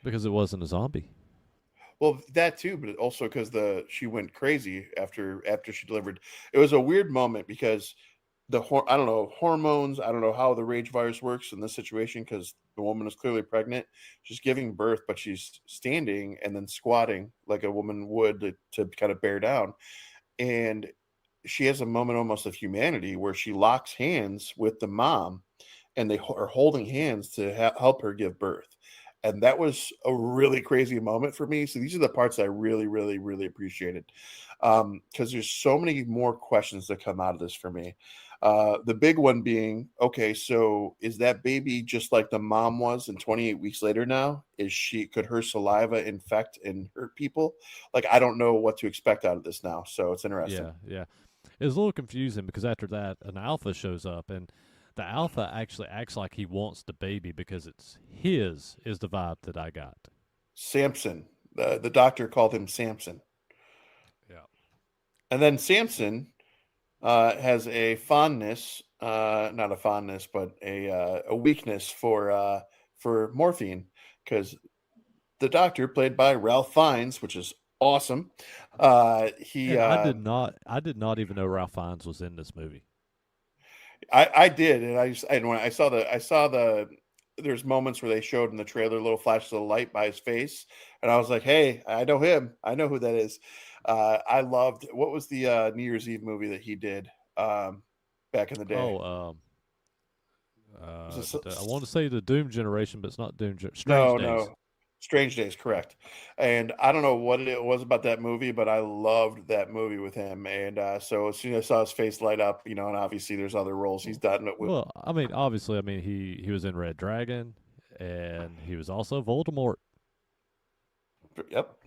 because it wasn't a zombie. Well, that too, but also because the she went crazy after she delivered. It was a weird moment because I don't know hormones. I don't know how the rage virus works in this situation because the woman is clearly pregnant. She's giving birth, but she's standing and then squatting like a woman would to kind of bear down. And she has a moment almost of humanity where she locks hands with the mom and they are holding hands to help her give birth. And that was a really crazy moment for me. So these are the parts I really, really, really appreciated because there's so many more questions that come out of this for me. The big one being, okay, so is that baby just like the mom was, and 28 weeks later now, could her saliva infect and hurt people? Like I don't know what to expect out of this now, so it's interesting. Yeah, yeah. It was a little confusing because after that, an alpha shows up, and the alpha actually acts like he wants the baby because it's his. Is the vibe that I got. Samson, the doctor called him Samson, Yeah. and then Samson has a fondness, not a fondness, but a weakness for morphine because the doctor, played by Ralph Fiennes, which is awesome. He And I did not even know Ralph Fiennes was in this movie. I did, and and when I saw the there's moments where they showed in the trailer little flashes of light by his face, and I was like, hey, I know him. I know who that is. I loved what was the New Year's Eve movie that he did back in the day. Oh, Was this, I want to say the Doom generation, but it's not Doom. Strange no, Days. no, Strange Days, correct. And I don't know what it was about that movie, but I loved that movie with him. And so as soon as I saw his face light up, and obviously there's other roles he's done it with. Well, I mean, obviously, I mean he was in Red Dragon, and he was also Voldemort. Yep.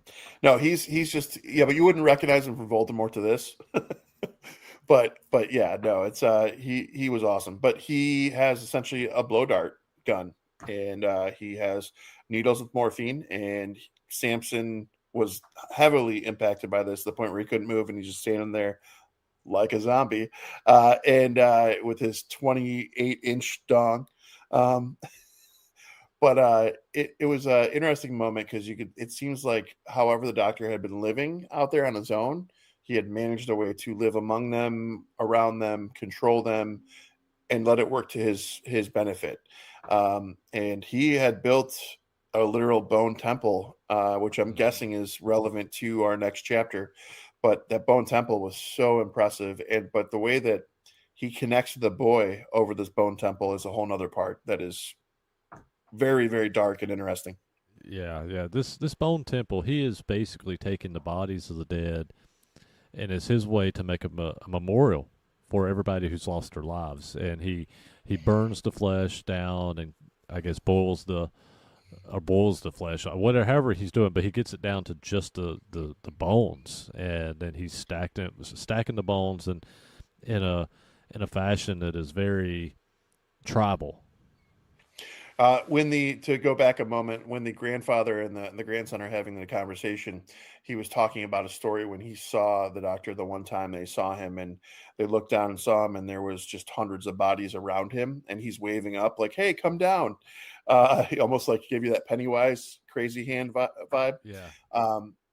No, he's just yeah, but you wouldn't recognize him from Voldemort to this. But yeah, no, it's he was awesome. But he has essentially a blow dart gun, and he has needles with morphine, and Samson was heavily impacted by this to the point where he couldn't move and he's just standing there like a zombie, and with his 28-inch dong. Um, but it was an interesting moment because it seems like however the doctor had been living out there on his own, he had managed a way to live among them, around them, control them, and let it work to his benefit. And he had built a literal bone temple, which I'm guessing is relevant to our next chapter. but that bone temple was so impressive. And but the way that he connects with the boy over this bone temple is a whole nother part that is very, very dark and interesting. Yeah, yeah. This Bone Temple, he is basically taking the bodies of the dead, and it's his way to make a memorial for everybody who's lost their lives. And he burns the flesh down, and I guess boils the flesh, whatever, however he's doing. But he gets it down to just the bones, and then he's stacking the bones, and in a fashion that is very tribal. When the to go back a moment, when the grandfather and the grandson are having the conversation, he was talking about a story when he saw the doctor the one time they saw him, and they looked down and saw him, and there was just hundreds of bodies around him, and he's waving up like, "Hey, come down!" He almost like give you that Pennywise crazy hand vibe. Yeah,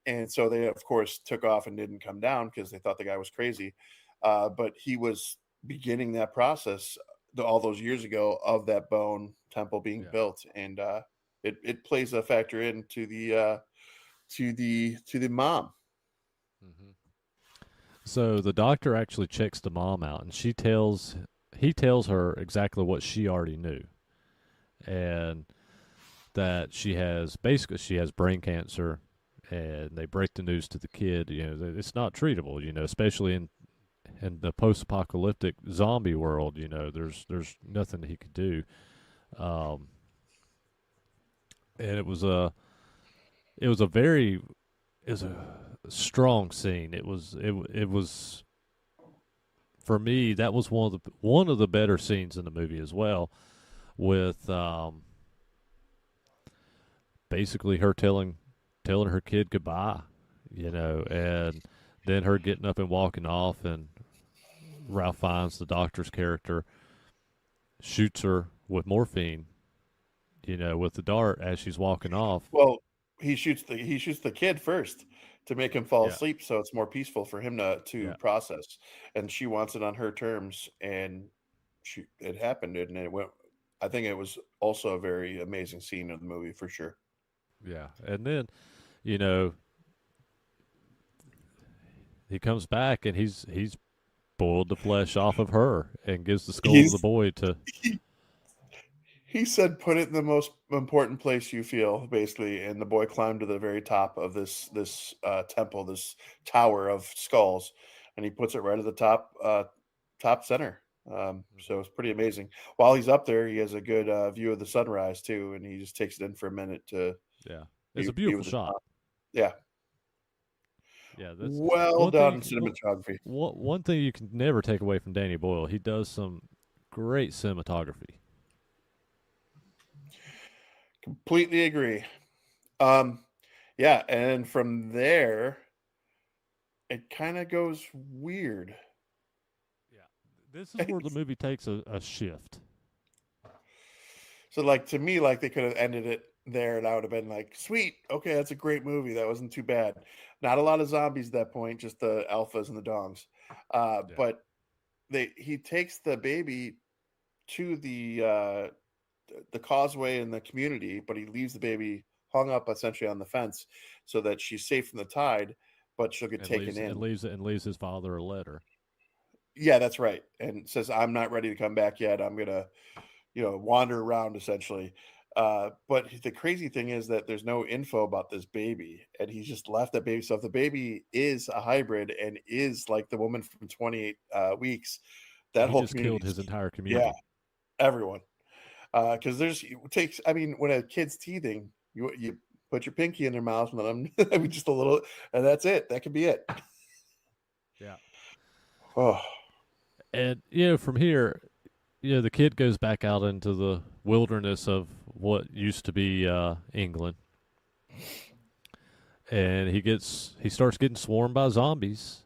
And so they, of course, took off and didn't come down because they thought the guy was crazy. But he was beginning that process all those years ago of that bone temple being yeah. built, and it plays a factor into the mom. hmm So the doctor actually checks the mom out, and he tells her exactly what she already knew, and that she has brain cancer, and they break the news to the kid. It's not treatable. Especially in the post-apocalyptic zombie world. There's nothing that he could do. Um, and it was a very it was a strong scene. It was for me, that was one of the better scenes in the movie as well, with basically her telling her kid goodbye, and then her getting up and walking off, and Ralph Fiennes, the doctor's character, shoots her with morphine, with the dart as she's walking off. Well, he shoots the kid first to make him fall Yeah, asleep, so it's more peaceful for him to yeah, process, and she wants it on her terms, and it happened, and it went. I think it was also a very amazing scene of the movie for sure. yeah. And then, you know, he comes back and he's boiled the flesh off of her and gives the skull to the He's boy to. He said, "Put it in the most important place you feel," basically, and the boy climbed to the very top of this temple, this tower of skulls, and he puts it right at the top center. So Mhm. it's pretty amazing. While he's up there, he has a good view of the sunrise too, and he just takes it in for a minute to Yeah, it's a be beautiful with the shot. top. Yeah, Yeah, that's well one thing you done can cinematography. one thing you can never take away from Danny Boyle. He does some great cinematography. Completely agree. Um, yeah, and from there, it kind of goes weird. Yeah, this is where the movie takes a shift. So, like, to me, like, they could have ended it there, and I would have been like, "Sweet, okay, that's a great movie. That wasn't too bad." Not a lot of zombies at that point, just the alphas and the dongs. Yeah, But he takes the baby to the causeway in the community, but he leaves the baby hung up essentially on the fence so that she's safe from the tide, but she'll get and taken leaves and in. leaves and leaves his father a letter. Yeah, that's right. And says, "I'm not ready to come back yet. I'm gonna wander around essentially." But the crazy thing is that there's no info about this baby, and he's just left that baby. So if the baby is a hybrid and is like the woman from 28 weeks, that He whole just community, killed his entire yeah, community. everyone. Because there's it takes. I mean, when a kid's teething, you put your pinky in their mouth and let them. I mean, just a little, and that's it. That could be it. Yeah, Oh, and from here, the kid goes back out into the wilderness of what used to be England, and he starts getting swarmed by zombies,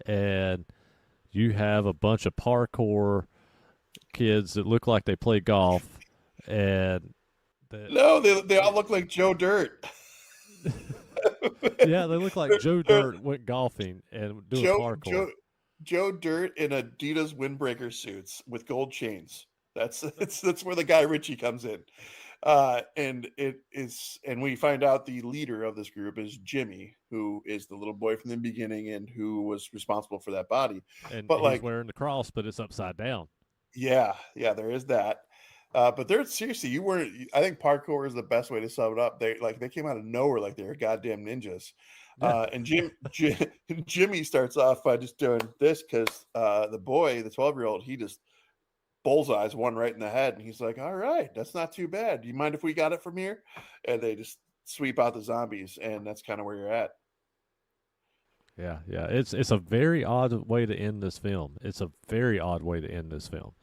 and you have a bunch of parkour kids that look like they play golf, and that no, they all look like Joe Dirt. yeah, they look like Joe They're Dirt went golfing and doing Joe parkour. Joe Joe Dirt in Adidas windbreaker suits with gold chains. That's that's where the guy Ritchie comes in. And we find out the leader of this group is Jimmy, who is the little boy from the beginning and who was responsible for that body. And But he's like, wearing the cross, but it's upside down. yeah, there is that. But they're seriously, you weren't. I think parkour is the best way to sum it up. They came out of nowhere like they were goddamn ninjas. Yeah, And Jimmy starts off by just doing this because the boy, the 12-year-old, he just bullseyes one right in the head, and he's like, "All right, that's not too bad. Do you mind if we got it from here?" And they just sweep out the zombies, and that's kind of where you're at. yeah. It's a very odd way to end this film. It's a very odd way to end this film,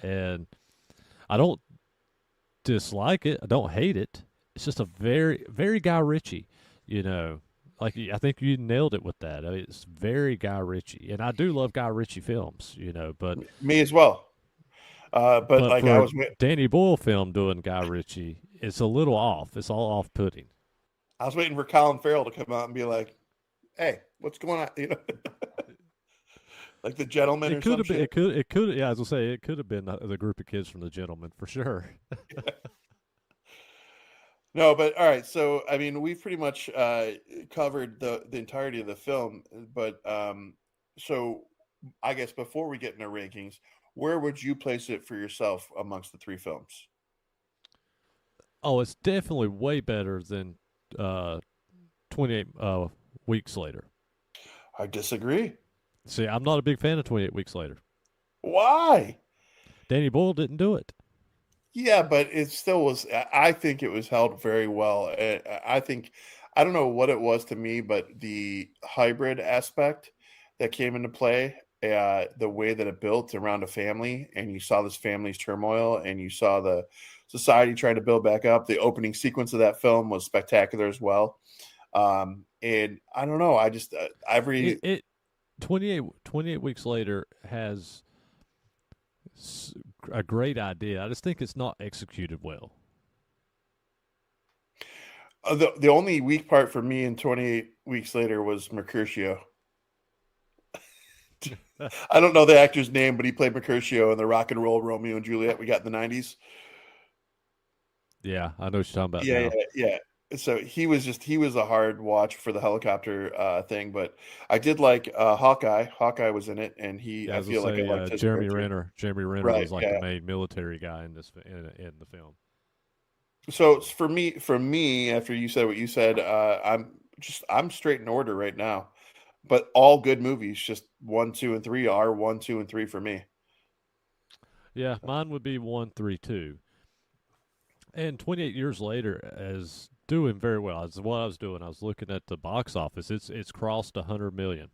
and I don't dislike it. I don't hate it. It's just a very Guy Ritchie. You know, like I think you nailed it with that. I mean, it's very Guy Ritchie, and I do love Guy Ritchie films. You know, Me as well. But but like for a Danny Boyle film doing Guy Ritchie, it's a little off. It's all off putting. I was waiting for Colin Farrell to come out and be like, "Hey, what's going on?" You know, like The Gentleman It or could some have been. shit. It could. Yeah, as I say, it could have been the group of kids from The Gentleman for sure. No, but all right. So I mean, we've pretty much covered the entirety of the film. But so I guess before we get into rankings, where would you place it for yourself amongst the three films? Oh, it's definitely way better than uh, 28 weeks later. I disagree. See, I'm not a big fan of 28 weeks later. Why? Danny Boyle didn't do it. Yeah, but it still was. I think it was held very well. I think I don't know what it was to me, but the hybrid aspect that came into play, the way that it built around a family, and you saw this family's turmoil, and you saw the society trying to build back up. The opening sequence of that film was spectacular as well. And I don't know. I just It, every it 28 weeks later has a great idea. I just think it's not executed well. the only weak part for me in 28 weeks later was Mercutio. I don't know the actor's name, but he played Mercutio in the rock and roll Romeo and Juliet we got in the 90s. Yeah, I know what you're talking about Yeah, now. yeah, yeah. So he was a hard watch for the helicopter thing, but I did like Hawkeye. Hawkeye was in it, and Yeah, I as I feel like I say, liked his Jeremy character. Renner. Jeremy Renner Right. was like the Yeah. main military guy in in the film. So for me, after you said what you said, I'm straight in order right now. But all good movies, just one, two, and three are one, two, and three for me. Yeah, mine would be 132. And 28 years later, as doing very well. As what I was doing, I was looking at the box office. It's crossed 100 million.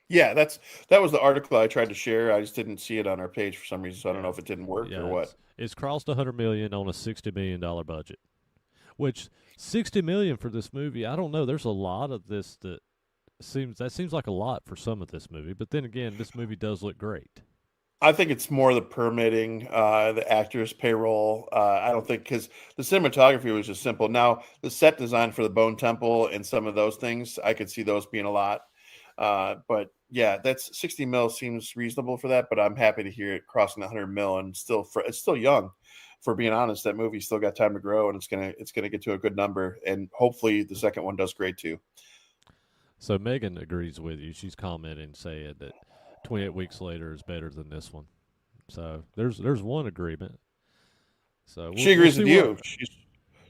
Yeah, that was the article I tried to share. I just didn't see it on our page for some reason, so I don't know Yeah, if it didn't work or yeah. what. It's crossed 100 million on a $60 million budget. Which 60 million for this movie, I don't know. There's a lot of this that seems like a lot for some of this movie. But then again, this movie does look great. I think it's more the permitting, the actors' payroll. I don't think because the cinematography was just simple. Now, the set design for the Bone Temple and some of those things, I could see those being a lot. But yeah, that's 60 mil seems reasonable for that. But I'm happy to hear it crossing 100 mil and it's still young. For being honest, that movie still got time to grow and it's gonna get to a good number. And hopefully, the second one does great too. So Megan agrees with you. She's commenting saying that 28 weeks later is better than this one. So there's one agreement. So She we'll agrees see with what. you.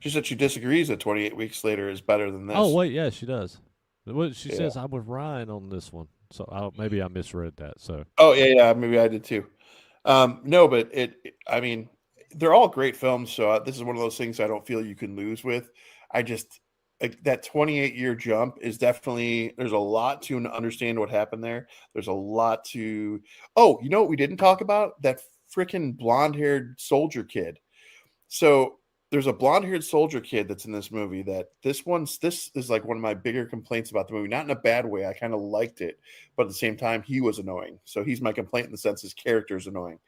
She said she disagrees that 28 weeks later is better than Oh this. wait, yeah, she does. What she Yeah. says, I'm with Ryan on this one. So maybe I misread that. So Oh yeah, maybe I did too. No, but I mean, they're all great films. So this is one of those things I don't feel you can lose with. I just like that 28-year jump is definitely there's a lot to understand what happened there. There's a lot to. Oh, you know what we didn't talk about? That freaking blonde-haired soldier kid. So there's a blonde-haired soldier kid that's in this movie that this is like one of my bigger complaints about the movie. Not in a bad way. I kind of liked it, but at the same time, he was annoying. So he's my complaint in the sense his character is annoying.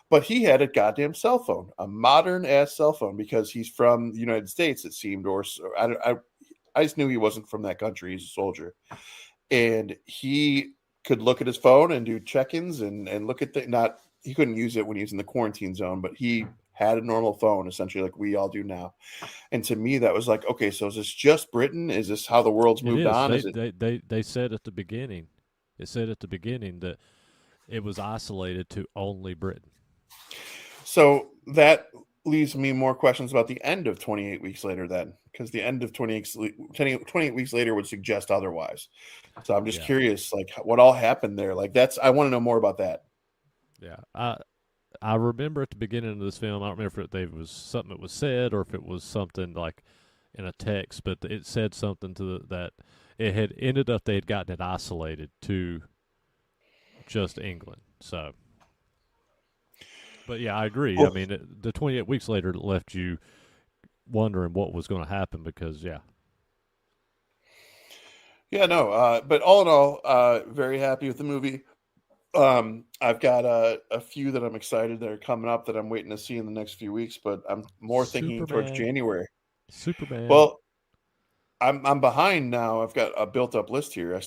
But he had a goddamn cell phone, a modern ass cell phone, because he's from the United States, it seemed, or I just knew he wasn't from that country. He's a soldier, and he could look at his phone and do check-ins and look at the not. He couldn't use it when he was in the quarantine zone, but he had a normal phone, essentially, like we all do now. And to me, that was like, okay, so is this just Britain? Is this how the world's It moved is. on? They Is it they they they said at the beginning. It said at the beginning that it was isolated to only Britain. so that leaves me more questions about the end of 28 weeks later then, because the end of 28 weeks later would suggest otherwise. So I'm just Yeah, curious, like what all happened there. Like that's I want to know more about that. yeah. I remember at the beginning of this film. I don't remember if it was something that was said or if it was something like in a text, but it said something that it had ended up they had gotten it isolated to just England. So, but yeah, I agree. I Cool. mean, the 28 weeks later left you wondering what was going to happen because yeah, Yeah, no, but all in all, very happy with the movie. I've got a few that I'm excited that are coming up that I'm waiting to see in the next few weeks, but I'm more thinking towards Superman, January. Superman. Well, I'm behind now. I've got a built up list here.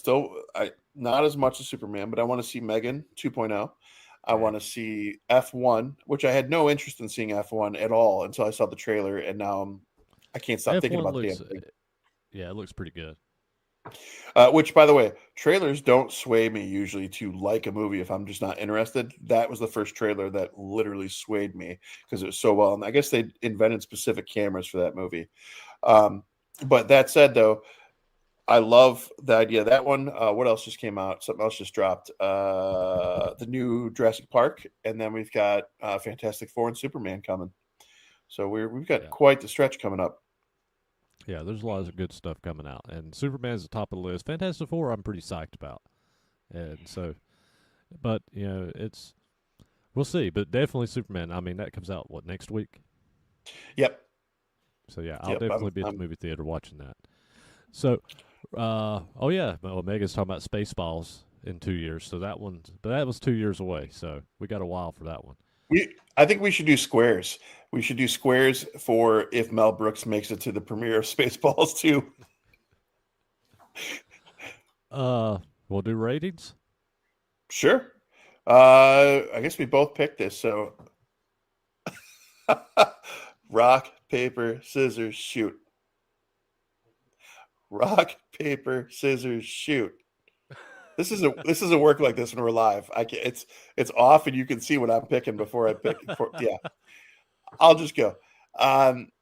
I not as much as Superman, but I want to see Megan 2.0. I Okay, want to see F1, which I had no interest in seeing F1 at all until I saw the trailer, and now I can't stop thinking F1 about the looks damn thing. yeah, it looks pretty good. Which, by the way, trailers don't sway me usually to like a movie if I'm just not interested. That was the first trailer that literally swayed me because it was so well. And I guess they invented specific cameras for that movie. Um, but that said, though, I love the idea of that one. What else just came out? Something else just dropped. The new Jurassic Park, and then we've got Fantastic Four and Superman coming. So we've got Yeah, quite the stretch coming up. yeah. There's a lot of good stuff coming out, and Superman's at the top of the list. Fantastic Four, I'm pretty psyched about, and so, but it's we'll see. But definitely Superman. I mean, that comes out what next week. Yep, So yeah, I'll yep. definitely be at the movie theater watching that. So, oh yeah, well, Megan's talking about Spaceballs in 2 years. So but that was 2 years away. So we got a while for that one. I think we should do squares. We should do squares for if Mel Brooks makes it to the premiere of Spaceballs too. Uh, we'll do ratings. Sure. I guess we both picked this. So rock, paper, scissors, shoot. Rock, paper, scissors, shoot. This is a work like this when we're live. I can it's off and you can see what I'm picking before I pick. Yeah, I'll just go.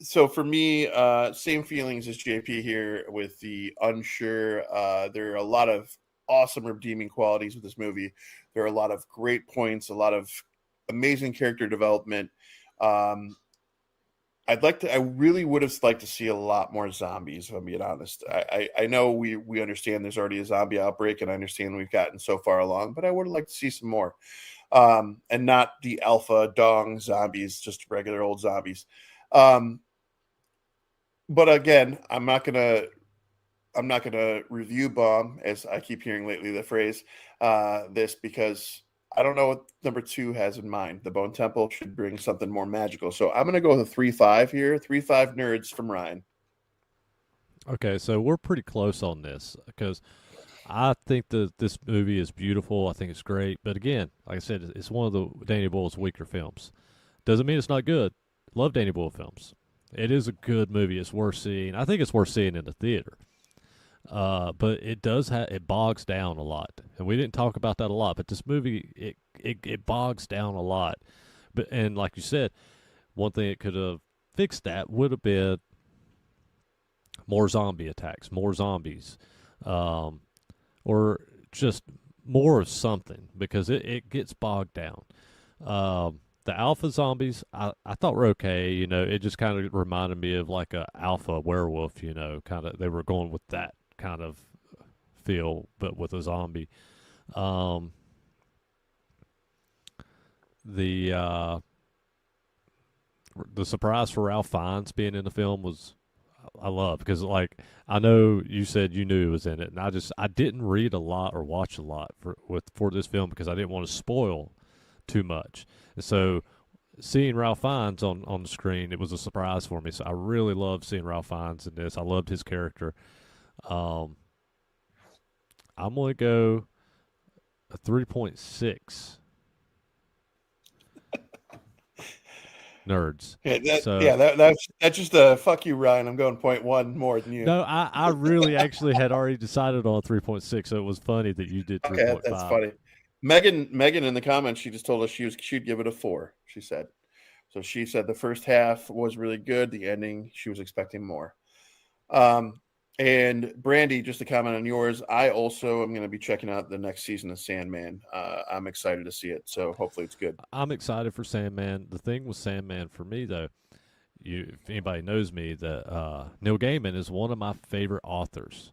So for me, same feelings as JP here with the unsure. There are a lot of awesome redeeming qualities with this movie. There are a lot of great points, a lot of amazing character development. Um, I really would have liked to see a lot more zombies, if I'm being honest. I know we understand there's already a zombie outbreak, and I understand we've gotten so far along, but I would have liked to see some more. And not the alpha dong zombies, just regular old zombies. Um, but again, I'm not gonna review bomb as I keep hearing lately the phrase this because I don't know what number two has in mind. The Bone Temple should bring something more magical, so I'm gonna go with a 3-5 here. 3-5 nerds from Ryan. Okay, so we're pretty close on this because I think that this movie is beautiful. I think it's great, but again, like I said, it's one of the Danny Boyle's weaker films. Doesn't mean it's not good. Love Danny Boyle films. It is a good movie. It's worth seeing. I think it's worth seeing in the theater. But it does it bogs down a lot, and we didn't talk about that a lot. But this movie it bogs down a lot. But and like you said, one thing it could have fixed that would have been more zombie attacks, more zombies, um, or just more of something because it gets bogged down. The alpha zombies I thought were okay. It just kind of reminded me of like a alpha werewolf. Kind of they were going with that kind of feel, but with a zombie. Um, the uh, the surprise for Ralph Fiennes being in the film was I love because like I know you said you knew he was in it, and I didn't read a lot or watch a lot for this film because I didn't want to spoil too much. And so seeing Ralph Fiennes on the screen, it was a surprise for me. So I really loved seeing Ralph Fiennes in this. I loved his character. Um, I'm gonna go a 3.6. nerds. Yeah, So that's just a fuck you, Ryan. I'm going point one more than you. no, I really actually had already decided on 3.6, so it was funny that you did Okay, that's 3.5. funny. Megan in the comments, she just told us she'd give it a 4. She said so. She said the first half was really good. The ending, she was expecting more. Um, and Brandy, just to comment on yours, I also am going to be checking out the next season of Sandman. I'm excited to see it, so hopefully it's good. I'm excited for Sandman. The thing with Sandman for me though, if anybody knows me, that Neil Gaiman is one of my favorite authors.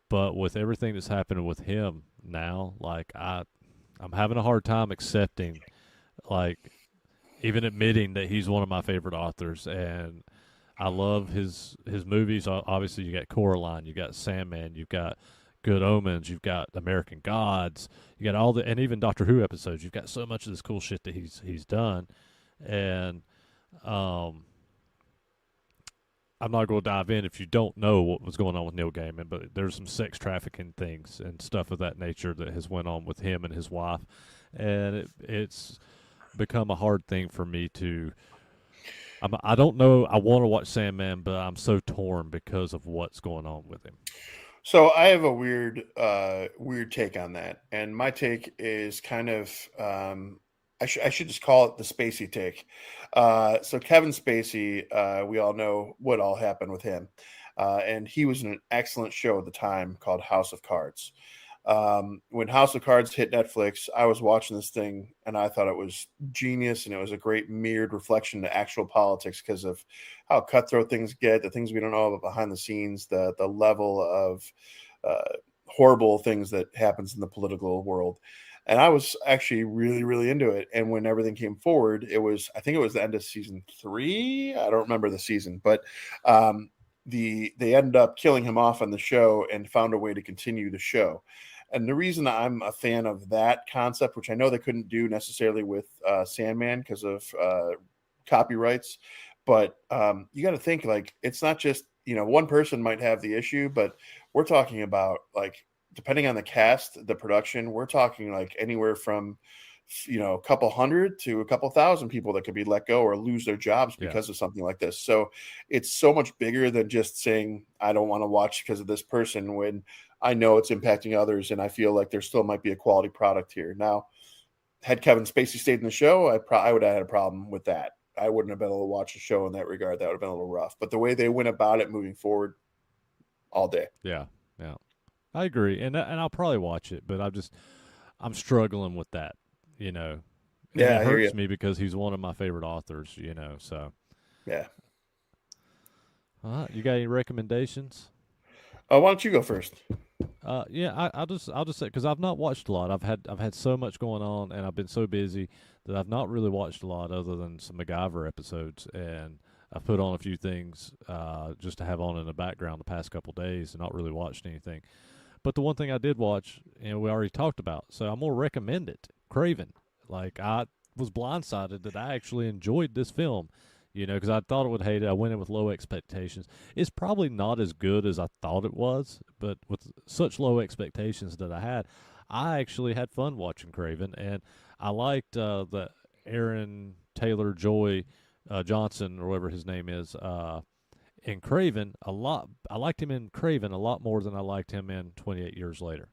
But with everything that's happening with him now, like I'm having a hard time accepting, like even admitting that he's one of my favorite authors. And I love his movies. Obviously, you got Coraline, you got Sandman, you've got Good Omens, you've got American Gods, you got all the, and even Doctor Who episodes. You've got so much of this cool shit that he's done, and um, I'm not going to dive in if you don't know what was going on with Neil Gaiman, but there's some sex trafficking things and stuff of that nature that has went on with him and his wife, and it's become a hard thing for me to. I don't know. I want to watch Sandman, but I'm so torn because of what's going on with him. So I have a weird take on that, and my take is kind of I should just call it the Spacey take. So Kevin Spacey, we all know what all happened with him, and he was in an excellent show at the time called House of Cards. When House of Cards hit Netflix, I was watching this thing and I thought it was genius, and it was a great mirrored reflection to actual politics because of how cutthroat things get, the things we don't know about behind the scenes, the level of horrible things that happens in the political world. And I was actually really into it. And when everything came forward, I think it was the end of season 3. I don't remember the season, but they ended up killing him off on the show and found a way to continue the show. And the reason I'm a fan of that concept, which I know they couldn't do necessarily with Sandman because of copyrights, but you got to think like it's not just one person might have the issue, but we're talking about like depending on the cast, the production, we're talking like anywhere from a couple hundred to a couple thousand people that could be let go or lose their jobs Yeah, because of something like this. So it's so much bigger than just saying I don't want to watch because of this person when I know it's impacting others and I feel like there still might be a quality product here. Now, had Kevin Spacey stayed in the show, I would have had a problem with that. I wouldn't have been able to watch the show in that regard. That would have been a little rough. But the way they went about it moving forward, all day. yeah, yeah. I agree, and I'll probably watch it, but I'm struggling with that, you know, and Yeah, it I hear you. hurts me because he's one of my favorite authors, you know. So, Yeah. all right, you got any recommendations? Why don't you go first? Yeah, I'll just say because I've not watched a lot. I've had so much going on, and I've been so busy that I've not really watched a lot other than some MacGyver episodes, and I've put on a few things just to have on in the background the past couple days, and not really watched anything. But the one thing I did watch, and we already talked about, so I'm gonna recommend it. Craven. Like I was blindsided that I actually enjoyed this film, because I thought it would hate it. I went in with low expectations. It's probably not as good as I thought it was, but with such low expectations that I had, I actually had fun watching Craven, and I liked the Aaron Taylor Joy Johnson or whatever his name is. In Craven a lot. I liked him in Craven a lot more than I liked him in 28 Years Later.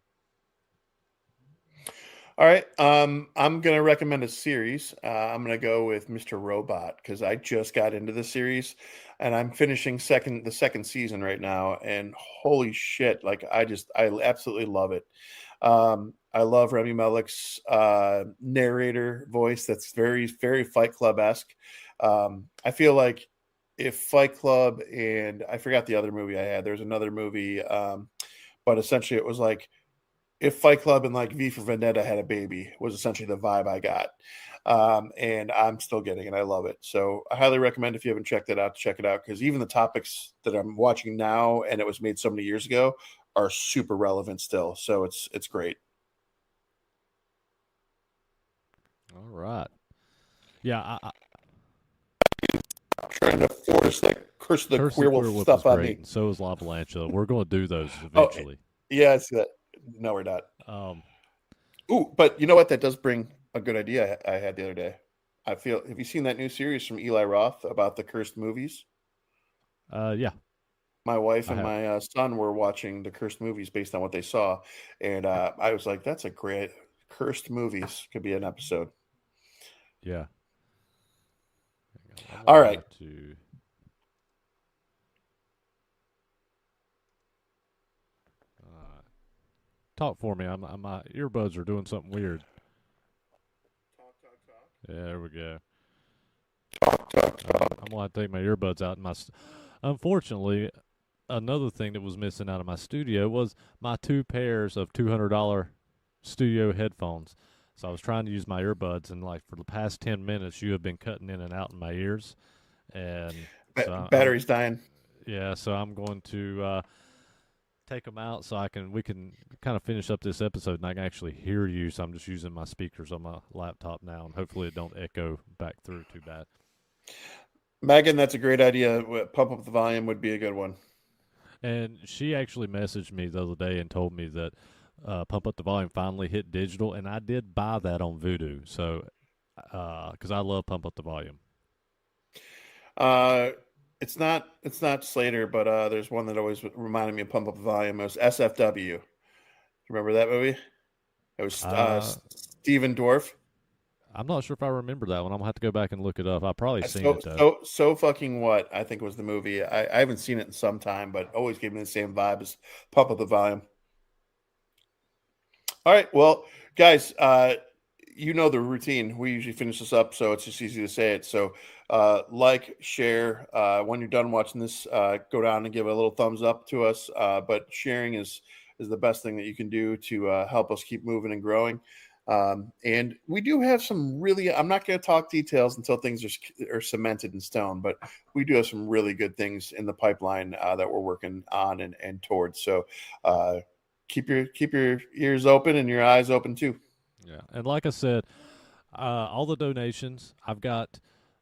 All right. I'm gonna recommend a series. I'm gonna go with Mr. Robot because I just got into the series, and I'm finishing the second season right now. And holy shit! Like I absolutely love it. I love Remy Malek's narrator voice. That's very Fight Club esque. I feel like if Fight Club and I forgot the other movie I had. There's another movie, but essentially it was like if Fight Club and like V for Vendetta had a baby was essentially the vibe I got. And I'm still getting it. I love it. So I highly recommend if you haven't checked it out, to check it out because even the topics that I'm watching now and it was made so many years ago are super relevant still. So it's great. All right. Yeah, Trying to force that Curse of the Curse of the Queer Queer Wolf Whip is stuff on great, me. and so is La Avalanche. We're going to do those Oh, eventually. yeah, I see that. No, we're not. Um, Ooh, but you know what? That does bring a good idea I had the other day. I feel. Have you seen that new series from Eli Roth about the cursed movies? Yeah, My wife I and have. my son were watching the cursed movies based on what they saw, and I was like, "That's a great cursed movies could be an episode." Yeah. Hang on. I'm All gonna right, have to uh, talk for me. my earbuds are doing something weird. talk, talk, talk. Yeah, there we go. Talk, talk, I'm talk. gonna have to take my earbuds out. Unfortunately, another thing that was missing out of my studio was my two pairs of $200 studio headphones. So I was trying to use my earbuds, and like for the past 10 minutes, you have been cutting in and out in my ears, and so I'm Battery's dying. yeah. So I'm going to take them out so we can kind of finish up this episode, and I can actually hear you. So I'm just using my speakers on my laptop now, and hopefully it don't echo back through too bad. Megan, that's a great idea. Pump up the volume would be a good one. And she actually messaged me the other day and told me that Pump Up the Volume finally hit digital, and I did buy that on Vudu. So, because I love Pump Up the Volume. Uh, it's not Slater, but there's one that always reminded me of Pump Up the Volume. It was SFW. Remember that movie? It was Uh, Steven Dorff. I'm not sure if I remember that one. I'm gonna have to go back and look it up. I've probably seen So it though. so so fucking what? I think was the movie. I haven't seen it in some time, but always gave me the same vibe as Pump Up the Volume. All right, well, guys, you know the routine. We usually finish this up, so it's just easy to say it. So, like, share. When you're done watching this, go down and give a little thumbs up to us. But sharing is the best thing that you can do to help us keep moving and growing. And we do have some really. I'm not going to talk details until things are cemented in stone, but we do have some really good things in the pipeline that we're working on and towards. So. Keep your ears open and your eyes open too. Yeah, and like I said, all the donations I've got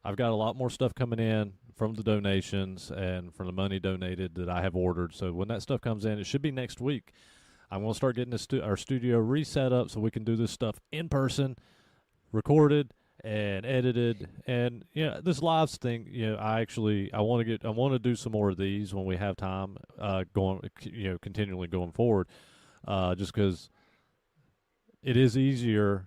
a lot more stuff coming in from the donations and from the money donated that I have ordered. So when that stuff comes in, it should be next week. I'm gonna start getting our studio reset up so we can do this stuff in person, recorded and edited. And this lives thing. I want to do some more of these when we have time. Going, continually going forward. Just because it is easier,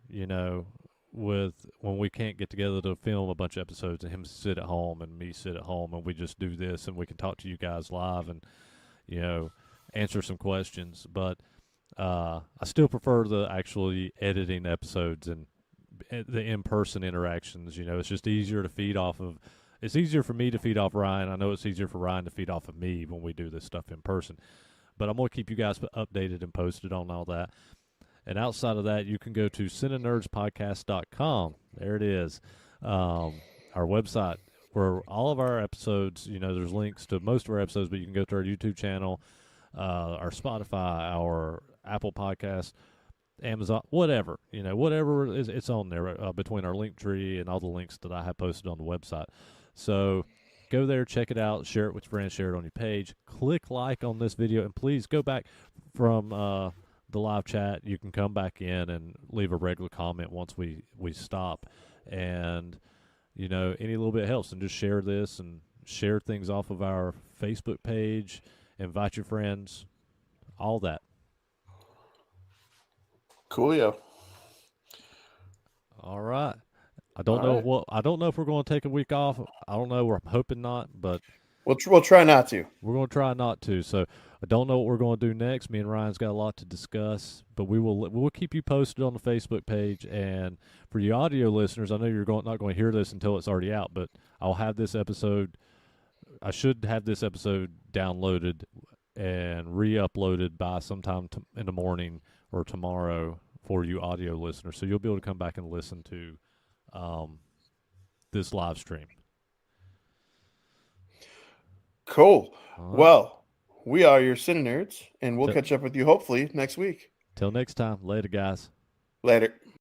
with when we can't get together to film a bunch of episodes and him sit at home and me sit at home and we just do this and we can talk to you guys live and you know answer some questions. But I still prefer the actually editing episodes and the in-person interactions. It's just easier to feed off of. It's easier for me to feed off Ryan. I know it's easier for Ryan to feed off of me when we do this stuff in person. But I'm gonna keep you guys updated and posted on all that. And outside of that, you can go to CineNerdsPodcast.com. There it is. Our website where all of our episodes, there's links to most of our episodes, but you can go to our YouTube channel, our Spotify, our Apple Podcast, Amazon, whatever, whatever is it's on there between our link tree and all the links that I have posted on the website. So go there, check it out, share it with your friends, share it on your page, click like on this video, and please go back from the live chat. You can come back in and leave a regular comment once we stop, and any little bit helps. And just share this and share things off of our Facebook page, invite your friends, all that. Coolio. All right. All right. I don't know if we're going to take a week off. I don't know. We're hoping not, but We'll try not to. we're going to try not to. So I don't know what we're going to do next. Me and Ryan's got a lot to discuss, but we'll keep you posted on the Facebook page. And for you audio listeners, I know you're not going to hear this until it's already out, but I'll have this episode. I should have this episode downloaded and re-uploaded by sometime in the morning or tomorrow for you audio listeners. So you'll be able to come back and listen to um, this live stream. Cool. All right. Well, we are your CineNerds, and we'll Till, catch up with you hopefully next week. till next time. Later, guys. Later.